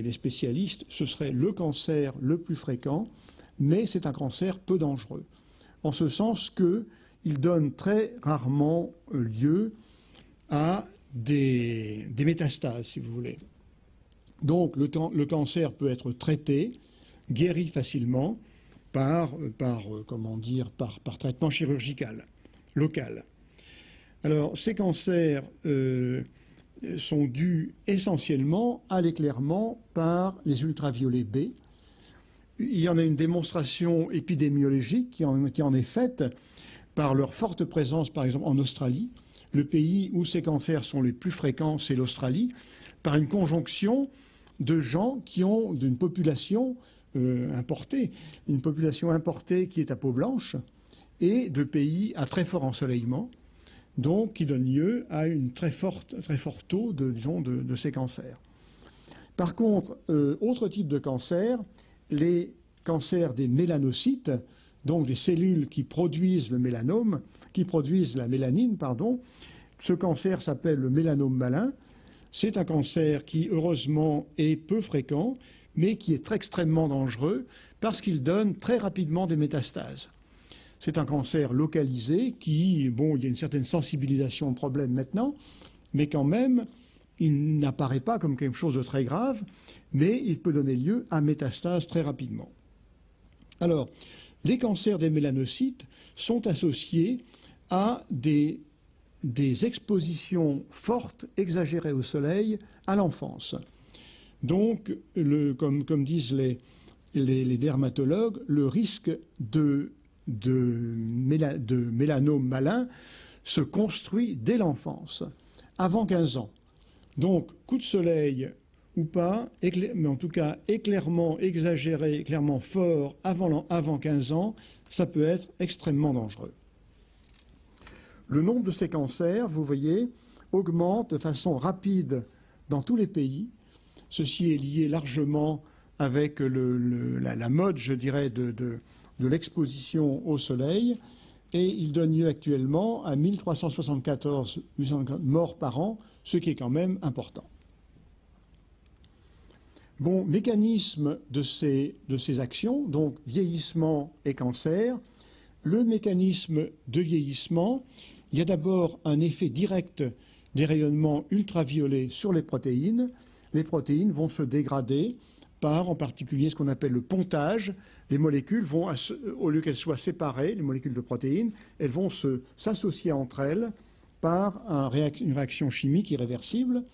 les spécialistes, ce serait le cancer le plus fréquent, mais c'est un cancer peu dangereux, en ce sens qu'il donne très rarement lieu à des métastases, si vous voulez. Donc le cancer peut être traité, guéri facilement par traitement chirurgical local. Alors ces cancers sont dus essentiellement à l'éclairement par les ultraviolets B. Il y en a une démonstration épidémiologique qui en est faite par leur forte présence, par exemple, en Australie. Le pays où ces cancers sont les plus fréquents, c'est l'Australie, par une conjonction de gens qui ont d'une population importée, une population importée qui est à peau blanche, et de pays à très fort ensoleillement, donc qui donne lieu à une très fort taux de ces cancers. Par contre, autre type de cancer, les cancers des mélanocytes, donc des cellules qui produisent le mélanome, qui produisent la mélanine, pardon. Ce cancer s'appelle le mélanome malin. C'est un cancer qui, heureusement, est peu fréquent, mais qui est extrêmement dangereux parce qu'il donne très rapidement des métastases. C'est un cancer localisé qui, bon, il y a une certaine sensibilisation au problème maintenant, mais quand même, il n'apparaît pas comme quelque chose de très grave, mais il peut donner lieu à métastases très rapidement. Alors, les cancers des mélanocytes sont associés à des expositions fortes, exagérées au soleil, à l'enfance. Donc, comme disent les dermatologues, le risque de mélanome malin se construit dès l'enfance, avant 15 ans. Donc, coup de soleil ou pas, mais en tout cas éclairement exagéré, clairement fort avant 15 ans, ça peut être extrêmement dangereux. Le nombre de ces cancers, vous voyez, augmente de façon rapide dans tous les pays. Ceci est lié largement avec la mode, je dirais, de l'exposition au soleil. Et il donne lieu actuellement à 1374 morts par an, ce qui est quand même important. Bon, mécanisme de ces actions, donc vieillissement et cancer. Le mécanisme de vieillissement, il y a d'abord un effet direct des rayonnements ultraviolets sur les protéines. Les protéines vont se dégrader par, en particulier, ce qu'on appelle le pontage. Les molécules vont, au lieu qu'elles soient séparées, les molécules de protéines, elles vont s'associer entre elles par une réaction chimique irréversible.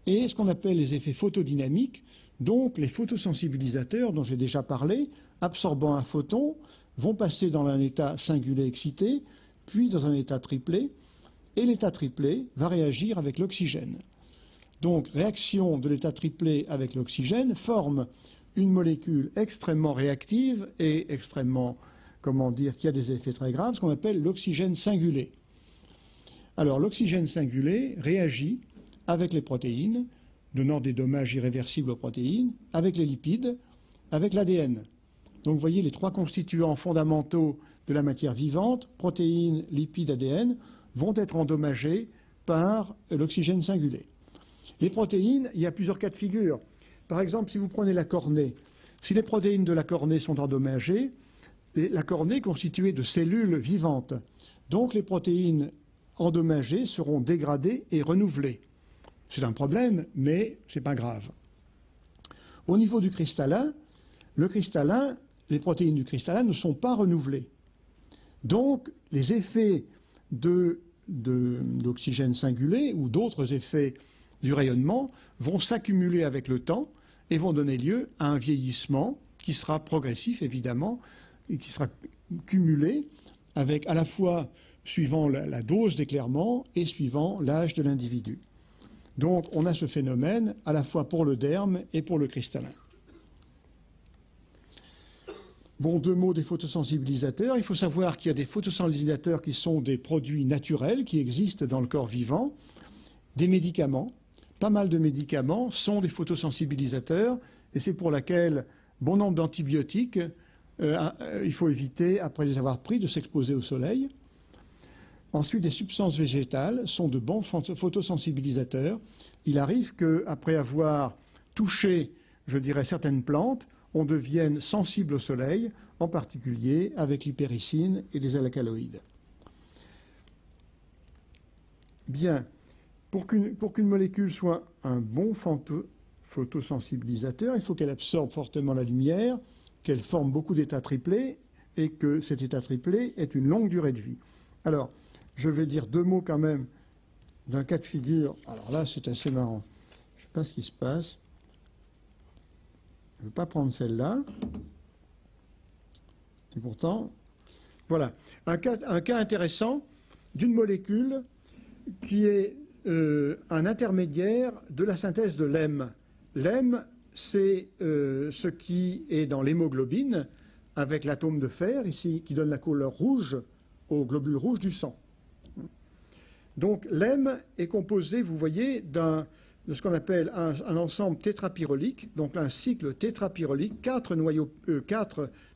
Et ce qu'on appelle les effets photodynamiques, donc les photosensibilisateurs dont j'ai déjà parlé, absorbant un photon, vont passer dans un état singulé excité, puis dans un état triplé, et l'état triplé va réagir avec l'oxygène. Donc, réaction de l'état triplé avec l'oxygène forme une molécule extrêmement réactive et extrêmement, qui a des effets très graves, ce qu'on appelle l'oxygène singulé. Alors, l'oxygène singulé réagit avec les protéines, donnant des dommages irréversibles aux protéines, avec les lipides, avec l'ADN. Donc, vous voyez, les trois constituants fondamentaux de la matière vivante, protéines, lipides, ADN, vont être endommagés par l'oxygène singulé. Les protéines, il y a plusieurs cas de figure. Par exemple, si vous prenez la cornée, si les protéines de la cornée sont endommagées, la cornée est constituée de cellules vivantes. Donc les protéines endommagées seront dégradées et renouvelées. C'est un problème, mais ce n'est pas grave. Au niveau du cristallin, les protéines du cristallin ne sont pas renouvelées. Donc les effets d'oxygène singulé ou d'autres effets du rayonnement vont s'accumuler avec le temps et vont donner lieu à un vieillissement qui sera progressif, évidemment, et qui sera cumulé avec à la fois suivant la dose d'éclairement et suivant l'âge de l'individu. Donc on a ce phénomène à la fois pour le derme et pour le cristallin. Bon, 2 mots des photosensibilisateurs. Il faut savoir qu'il y a des photosensibilisateurs qui sont des produits naturels qui existent dans le corps vivant. Des médicaments, pas mal de médicaments sont des photosensibilisateurs et c'est pour laquelle bon nombre d'antibiotiques, il faut éviter, après les avoir pris, de s'exposer au soleil. Ensuite, des substances végétales sont de bons photosensibilisateurs. Il arrive qu'après avoir touché, je dirais, certaines plantes, on devienne sensible au soleil, en particulier avec l'hypericine et les alcaloïdes. Bien, pour qu'une molécule soit un bon photosensibilisateur, il faut qu'elle absorbe fortement la lumière, qu'elle forme beaucoup d'états triplés et que cet état triplé ait une longue durée de vie. Alors, je vais dire 2 mots quand même d'un cas de figure. Alors là, c'est assez marrant. Je ne sais pas ce qui se passe. Je ne veux pas prendre celle-là. Et pourtant, voilà. Un cas intéressant d'une molécule qui est un intermédiaire de la synthèse de l'hème. L'hème, c'est ce qui est dans l'hémoglobine, avec l'atome de fer, ici, qui donne la couleur rouge aux globules rouges du sang. Donc l'hème est composé, vous voyez, de ce qu'on appelle un ensemble tétrapyrolique, donc un cycle tétrapyrolique, 4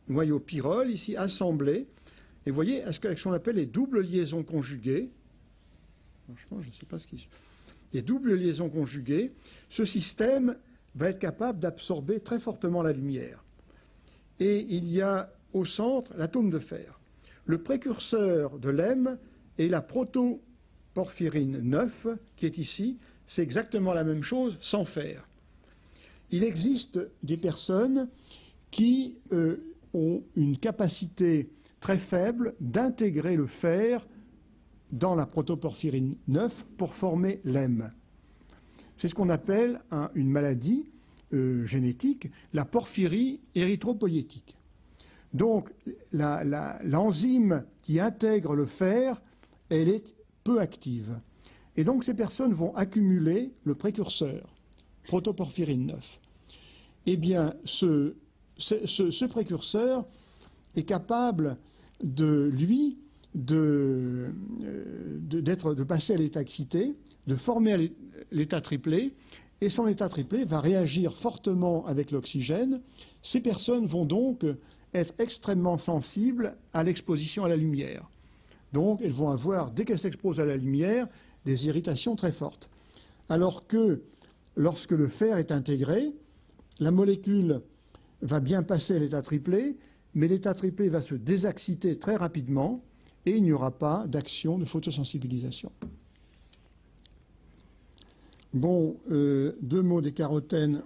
noyaux pyrrole, ici assemblés. Et vous voyez, avec ce qu'on appelle les doubles liaisons conjuguées. Franchement, je ne sais pas ce qui se passe. Les doubles liaisons conjuguées, ce système va être capable d'absorber très fortement la lumière. Et il y a au centre l'atome de fer. Le précurseur de l'hème est la protoporphyrine 9, qui est ici. C'est exactement la même chose sans fer. Il existe des personnes qui ont une capacité très faible d'intégrer le fer dans la protoporphyrine 9 pour former l'hème. C'est ce qu'on appelle une maladie génétique, la porphyrie érythropoïétique. Donc l'enzyme qui intègre le fer, elle est peu active. Et donc ces personnes vont accumuler le précurseur, protoporphyrine 9. Eh bien, ce précurseur est capable de passer à l'état excité, de former l'état triplé, et son état triplé va réagir fortement avec l'oxygène. Ces personnes vont donc être extrêmement sensibles à l'exposition à la lumière. Donc elles vont avoir, dès qu'elles s'exposent à la lumière, des irritations très fortes. Alors que lorsque le fer est intégré, la molécule va bien passer à l'état triplé, mais l'état triplé va se désacciter très rapidement et il n'y aura pas d'action de photosensibilisation. Bon, 2 mots des carotènes,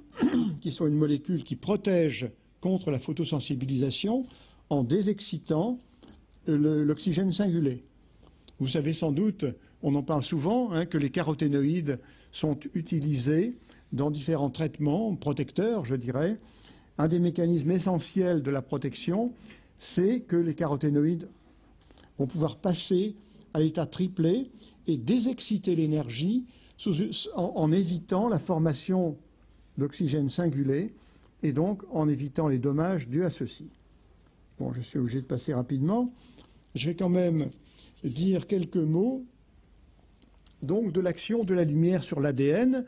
qui sont une molécule qui protège contre la photosensibilisation en désexcitant l'oxygène singulé. Vous savez sans doute, on en parle souvent, que les caroténoïdes sont utilisés dans différents traitements protecteurs, je dirais. Un des mécanismes essentiels de la protection, c'est que les caroténoïdes vont pouvoir passer à l'état triplé et désexciter l'énergie en évitant la formation d'oxygène singulé et donc en évitant les dommages dus à ceci. Bon, je suis obligé de passer rapidement. Je vais quand même dire quelques mots donc de l'action de la lumière sur l'ADN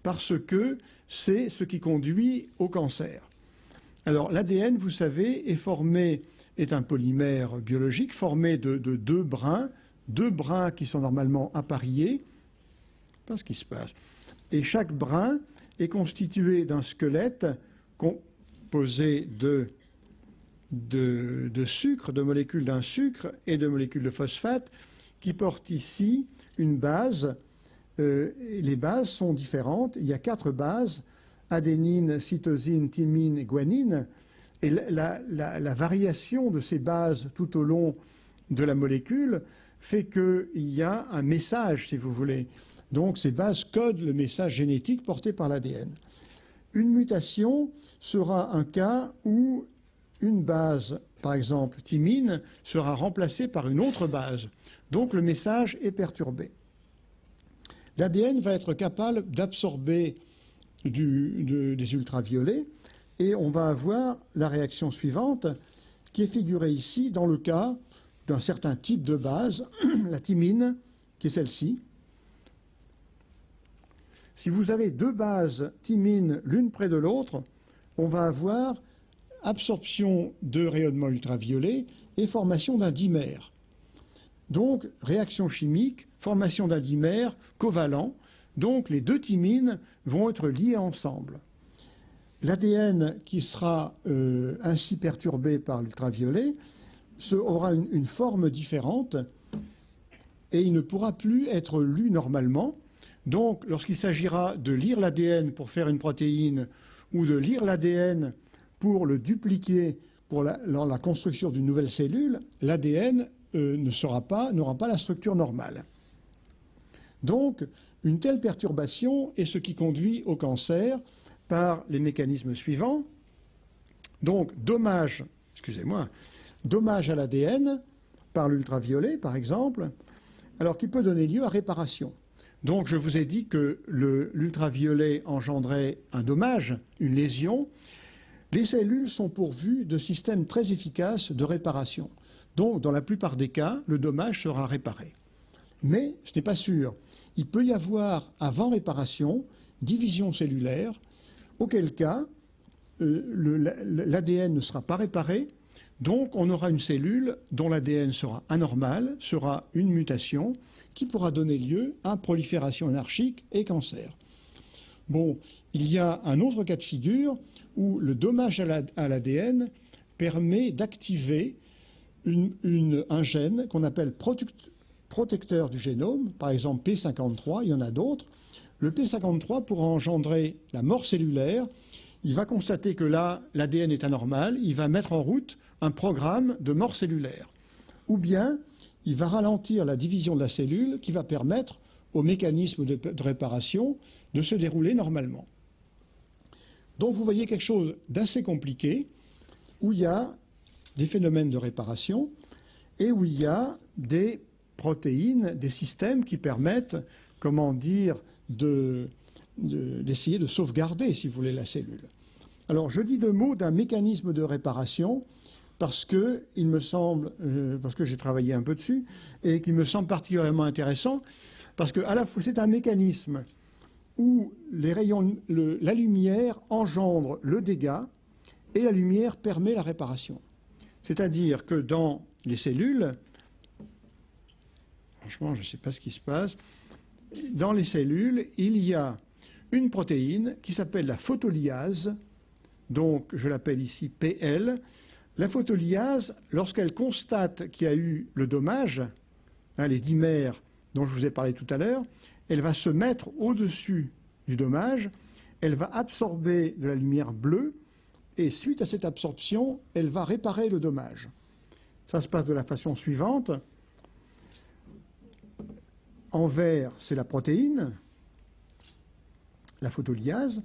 parce que c'est ce qui conduit au cancer. Alors l'ADN, vous savez, est un polymère biologique formé de 2 brins qui sont normalement appareillés. Je ne sais pas ce qui se passe. Et chaque brin est constitué d'un squelette composé de sucre, de molécules d'un sucre et de molécules de phosphate qui portent ici une base. Les bases sont différentes. Il y a 4 bases, adénine, cytosine, thymine et guanine. Et la variation de ces bases tout au long de la molécule fait qu'il y a un message, si vous voulez. Donc ces bases codent le message génétique porté par l'ADN. Une mutation sera un cas où une base, par exemple thymine, sera remplacée par une autre base. Donc le message est perturbé. L'ADN va être capable d'absorber des ultraviolets et on va avoir la réaction suivante qui est figurée ici dans le cas d'un certain type de base, la thymine, qui est celle-ci. Si vous avez deux bases thymine l'une près de l'autre, on va avoir absorption de rayonnement ultraviolet et formation d'un dimère. Donc, réaction chimique, formation d'un dimère covalent. Donc, les deux thymines vont être liées ensemble. L'ADN qui sera ainsi perturbé par l'ultraviolet aura une forme différente et il ne pourra plus être lu normalement. Donc, lorsqu'il s'agira de lire l'ADN pour faire une protéine ou de lire l'ADN pour le dupliquer pour la construction d'une nouvelle cellule, l'ADN n'aura pas la structure normale. Donc, une telle perturbation est ce qui conduit au cancer par les mécanismes suivants. Donc, dommage à l'ADN par l'ultraviolet, par exemple, alors qui peut donner lieu à réparation. Donc, je vous ai dit que l'ultraviolet engendrait un dommage, une lésion. Les cellules sont pourvues de systèmes très efficaces de réparation. Donc, dans la plupart des cas, le dommage sera réparé. Mais ce n'est pas sûr. Il peut y avoir, avant réparation, division cellulaire, auquel cas l'ADN ne sera pas réparé, donc on aura une cellule dont l'ADN sera anormal, sera une mutation, qui pourra donner lieu à prolifération anarchique et cancer. Bon, il y a un autre cas de figure où le dommage à l'ADN permet d'activer un gène qu'on appelle protecteur du génome, par exemple P53, il y en a d'autres. Le P53 pourra engendrer la mort cellulaire. Il va constater que là, l'ADN est anormal. Il va mettre en route un programme de mort cellulaire. Ou bien, il va ralentir la division de la cellule qui va permettre au mécanisme de réparation de se dérouler normalement. Donc vous voyez quelque chose d'assez compliqué où il y a des phénomènes de réparation et où il y a des protéines, des systèmes qui permettent, comment dire, d'essayer de sauvegarder, si vous voulez, la cellule. Alors, je dis deux mots d'un mécanisme de réparation parce que, il me semble, parce que j'ai travaillé un peu dessus, et qui me semble particulièrement intéressant, parce que à la fois, c'est un mécanisme où les rayons, la lumière engendre le dégât et la lumière permet la réparation. C'est-à-dire que dans les cellules, franchement, je ne sais pas ce qui se passe, dans les cellules, il y a une protéine qui s'appelle la photolyase, donc je l'appelle ici PL. La photolyase, lorsqu'elle constate qu'il y a eu le dommage, les dimères dont je vous ai parlé tout à l'heure, elle va se mettre au-dessus du dommage, elle va absorber de la lumière bleue, et suite à cette absorption, elle va réparer le dommage. Ça se passe de la façon suivante. En vert, c'est la protéine, la photolyase.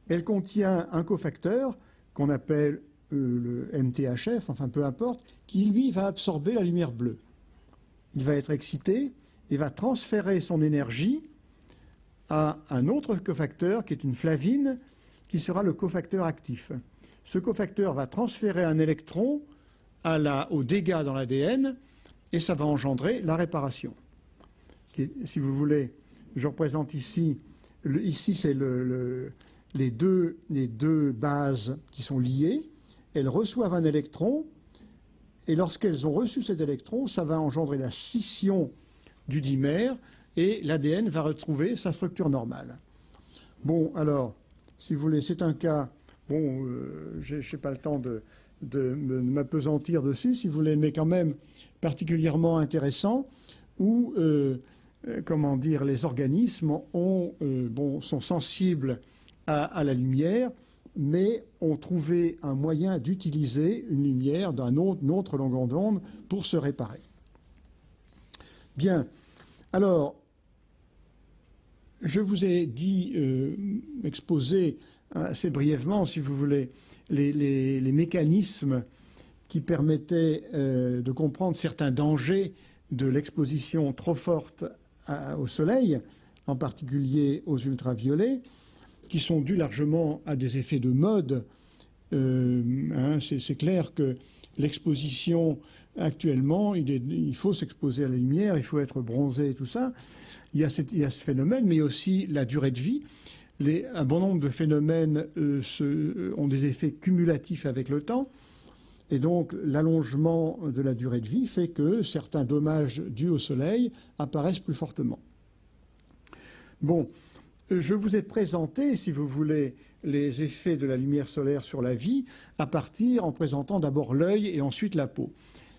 Elle contient un cofacteur qu'on appelle le MTHF, enfin peu importe, qui lui va absorber la lumière bleue. Il va être excité et va transférer son énergie à un autre cofacteur qui est une flavine, qui sera le cofacteur actif. Ce cofacteur va transférer un électron au dégât dans l'ADN et ça va engendrer la réparation. Si vous voulez, je représente ici, ici c'est les deux bases qui sont liées. Elles reçoivent un électron et lorsqu'elles ont reçu cet électron, ça va engendrer la scission du dimère et l'ADN va retrouver sa structure normale. Bon, alors, si vous voulez, c'est un cas, bon, je n'ai pas le temps de m'appesantir dessus, si vous voulez, mais quand même particulièrement intéressant, où, comment dire, les organismes sont sensibles à la lumière, mais ont trouvé un moyen d'utiliser une lumière d'une autre longueur d'onde pour se réparer. Bien, alors, je vous ai dit, exposé assez brièvement, si vous voulez, les mécanismes qui permettaient de comprendre certains dangers de l'exposition trop forte au soleil, en particulier aux ultraviolets, qui sont dus largement à des effets de mode. C'est clair que l'exposition actuellement, il faut s'exposer à la lumière, il faut être bronzé et tout ça. Il y a ce phénomène, mais aussi la durée de vie. Un bon nombre de phénomènes ont des effets cumulatifs avec le temps. Et donc l'allongement de la durée de vie fait que certains dommages dus au soleil apparaissent plus fortement. Bon, je vous ai présenté, si vous voulez, les effets de la lumière solaire sur la vie en présentant d'abord l'œil et ensuite la peau.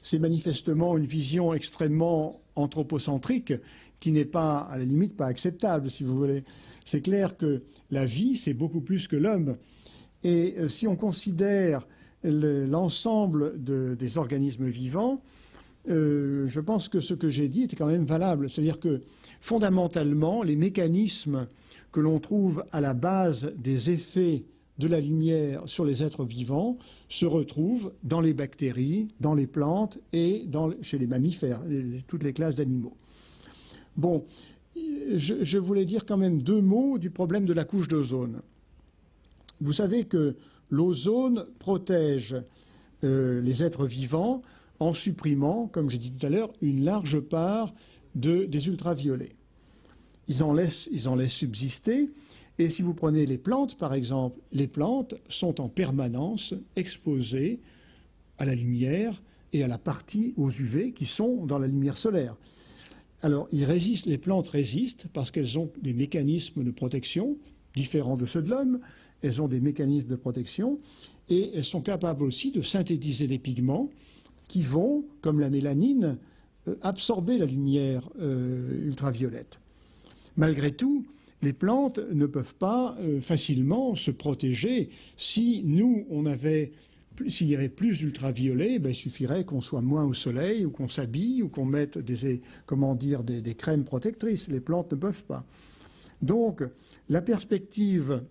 C'est manifestement une vision extrêmement anthropocentrique qui n'est pas, à la limite, pas acceptable, si vous voulez. C'est clair que la vie, c'est beaucoup plus que l'homme. Et si on considère l'ensemble des organismes vivants, je pense que ce que j'ai dit était quand même valable. C'est-à-dire que, fondamentalement, les mécanismes que l'on trouve à la base des effets de la lumière sur les êtres vivants se retrouvent dans les bactéries, dans les plantes et chez les mammifères, toutes les classes d'animaux. Bon, je voulais dire quand même 2 mots du problème de la couche d'ozone. Vous savez que l'ozone protège les êtres vivants en supprimant, comme j'ai dit tout à l'heure, une large part des ultraviolets. Ils en laissent subsister. Et si vous prenez les plantes, par exemple, les plantes sont en permanence exposées à la lumière et à la partie aux UV qui sont dans la lumière solaire. Alors, les plantes résistent parce qu'elles ont des mécanismes de protection différents de ceux de l'homme. Elles ont des mécanismes de protection et elles sont capables aussi de synthétiser des pigments qui vont, comme la mélanine, absorber la lumière ultraviolette. Malgré tout, les plantes ne peuvent pas facilement se protéger. Si s'il y avait plus d'ultraviolets, il suffirait qu'on soit moins au soleil ou qu'on s'habille ou qu'on mette des crèmes protectrices. Les plantes ne peuvent pas. Donc, la perspective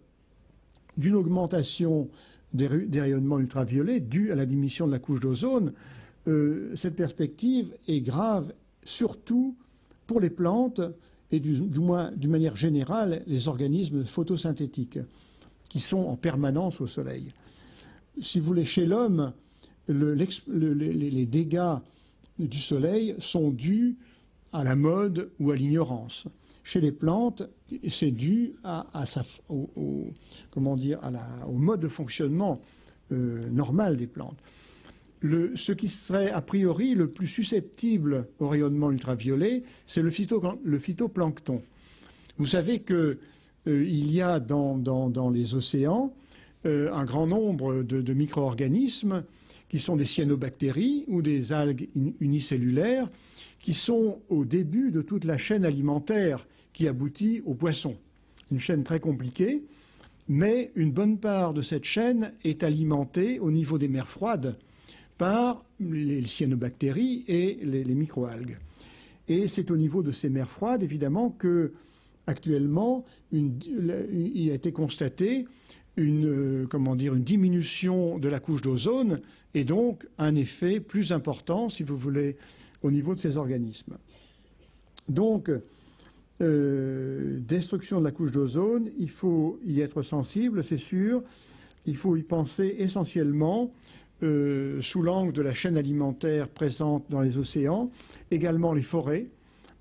d'une augmentation des rayonnements ultraviolets due à la diminution de la couche d'ozone, cette perspective est grave, surtout pour les plantes et du moins d'une manière générale les organismes photosynthétiques qui sont en permanence au soleil. Si vous voulez, chez l'homme, les dégâts du soleil sont dus à la mode ou à l'ignorance. Chez les plantes, c'est dû au mode de fonctionnement normal des plantes. Ce qui serait a priori le plus susceptible au rayonnement ultraviolet, c'est le phytoplancton. Vous savez qu'il y a dans les océans un grand nombre de micro-organismes qui sont des cyanobactéries ou des algues unicellulaires qui sont au début de toute la chaîne alimentaire qui aboutit aux poissons. Une chaîne très compliquée, mais une bonne part de cette chaîne est alimentée au niveau des mers froides par les cyanobactéries et les microalgues. Et c'est au niveau de ces mers froides, évidemment, que actuellement il a été constaté une diminution de la couche d'ozone et donc un effet plus important, si vous voulez, au niveau de ces organismes. Donc, destruction de la couche d'ozone, il faut y être sensible, c'est sûr. Il faut y penser essentiellement sous l'angle de la chaîne alimentaire présente dans les océans, également les forêts,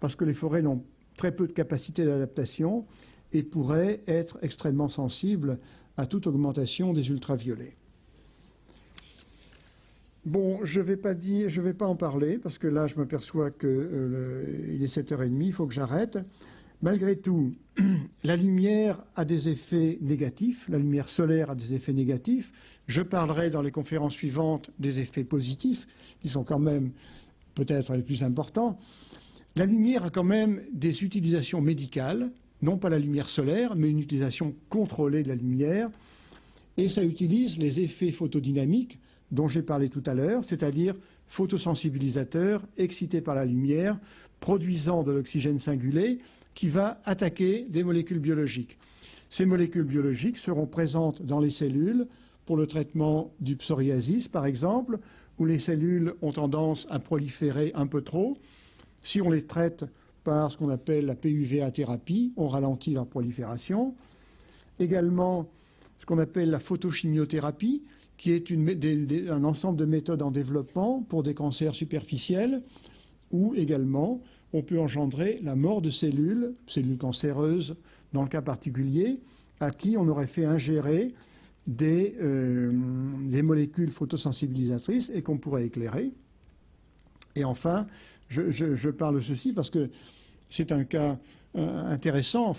parce que les forêts n'ont très peu de capacité d'adaptation et pourraient être extrêmement sensibles à toute augmentation des ultraviolets. Bon, je vais pas en parler, parce que là, je m'aperçois qu'il est 7h30, il faut que j'arrête. Malgré tout, la lumière a des effets négatifs, la lumière solaire a des effets négatifs. Je parlerai dans les conférences suivantes des effets positifs, qui sont quand même peut-être les plus importants. La lumière a quand même des utilisations médicales, non pas la lumière solaire, mais une utilisation contrôlée de la lumière. Et ça utilise les effets photodynamiques dont j'ai parlé tout à l'heure, c'est-à-dire photosensibilisateurs excités par la lumière, produisant de l'oxygène singulé, qui va attaquer des molécules biologiques. Ces molécules biologiques seront présentes dans les cellules pour le traitement du psoriasis, par exemple, où les cellules ont tendance à proliférer un peu trop. Si on les traite par ce qu'on appelle la PUVA thérapie, on ralentit leur prolifération. Également, ce qu'on appelle la photochimiothérapie, qui est un ensemble de méthodes en développement pour des cancers superficiels, où également on peut engendrer la mort de cellules cancéreuses dans le cas particulier, à qui on aurait fait ingérer des molécules photosensibilisatrices et qu'on pourrait éclairer. Et enfin, je parle de ceci parce que c'est un cas intéressant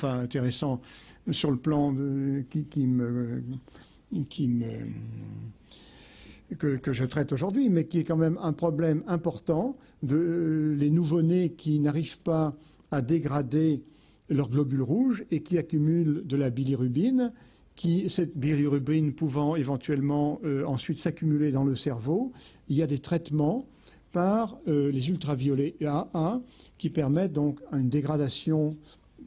sur le plan que je traite aujourd'hui, mais qui est quand même un problème important de les nouveau-nés qui n'arrivent pas à dégrader leurs globules rouges et qui accumulent de la bilirubine, cette bilirubine pouvant éventuellement ensuite s'accumuler dans le cerveau. Il y a des traitements par les ultraviolets AA qui permettent donc une dégradation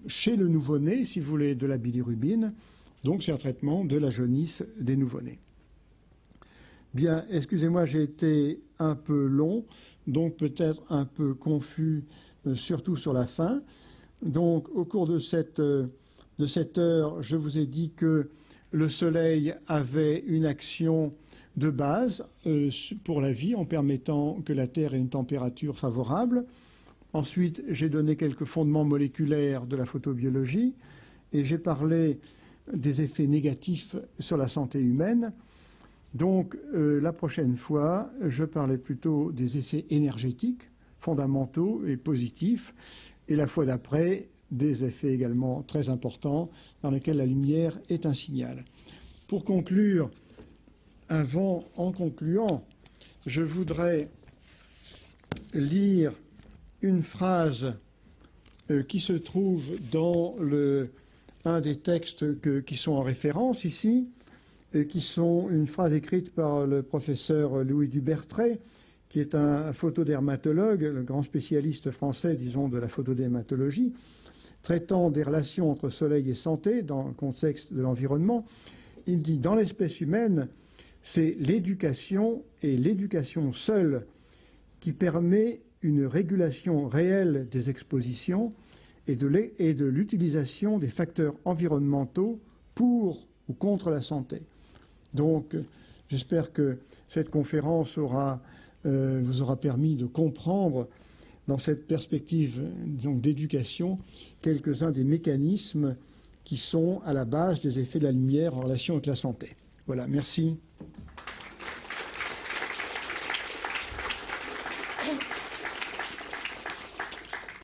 chez le nouveau-né, si vous voulez, de la bilirubine. Donc c'est un traitement de la jaunisse des nouveau-nés. Bien, excusez-moi, j'ai été un peu long, donc peut-être un peu confus, surtout sur la fin. Donc au cours de cette heure, je vous ai dit que le Soleil avait une action de base pour la vie en permettant que la Terre ait une température favorable. Ensuite, j'ai donné quelques fondements moléculaires de la photobiologie et j'ai parlé des effets négatifs sur la santé humaine. Donc, la prochaine fois, je parlais plutôt des effets énergétiques fondamentaux et positifs, et la fois d'après, des effets également très importants dans lesquels la lumière est un signal. Pour conclure, en concluant, je voudrais lire une phrase qui se trouve dans un des textes qui sont en référence ici, qui sont une phrase écrite par le professeur Louis Dubertret, qui est un photodermatologue, le grand spécialiste français, disons, de la photodermatologie, traitant des relations entre soleil et santé dans le contexte de l'environnement. Il dit « Dans l'espèce humaine, c'est l'éducation et l'éducation seule qui permet une régulation réelle des expositions et de l'utilisation des facteurs environnementaux pour ou contre la santé. » Donc, j'espère que cette conférence vous aura permis de comprendre, dans cette perspective d'éducation, quelques-uns des mécanismes qui sont à la base des effets de la lumière en relation avec la santé. Voilà, merci.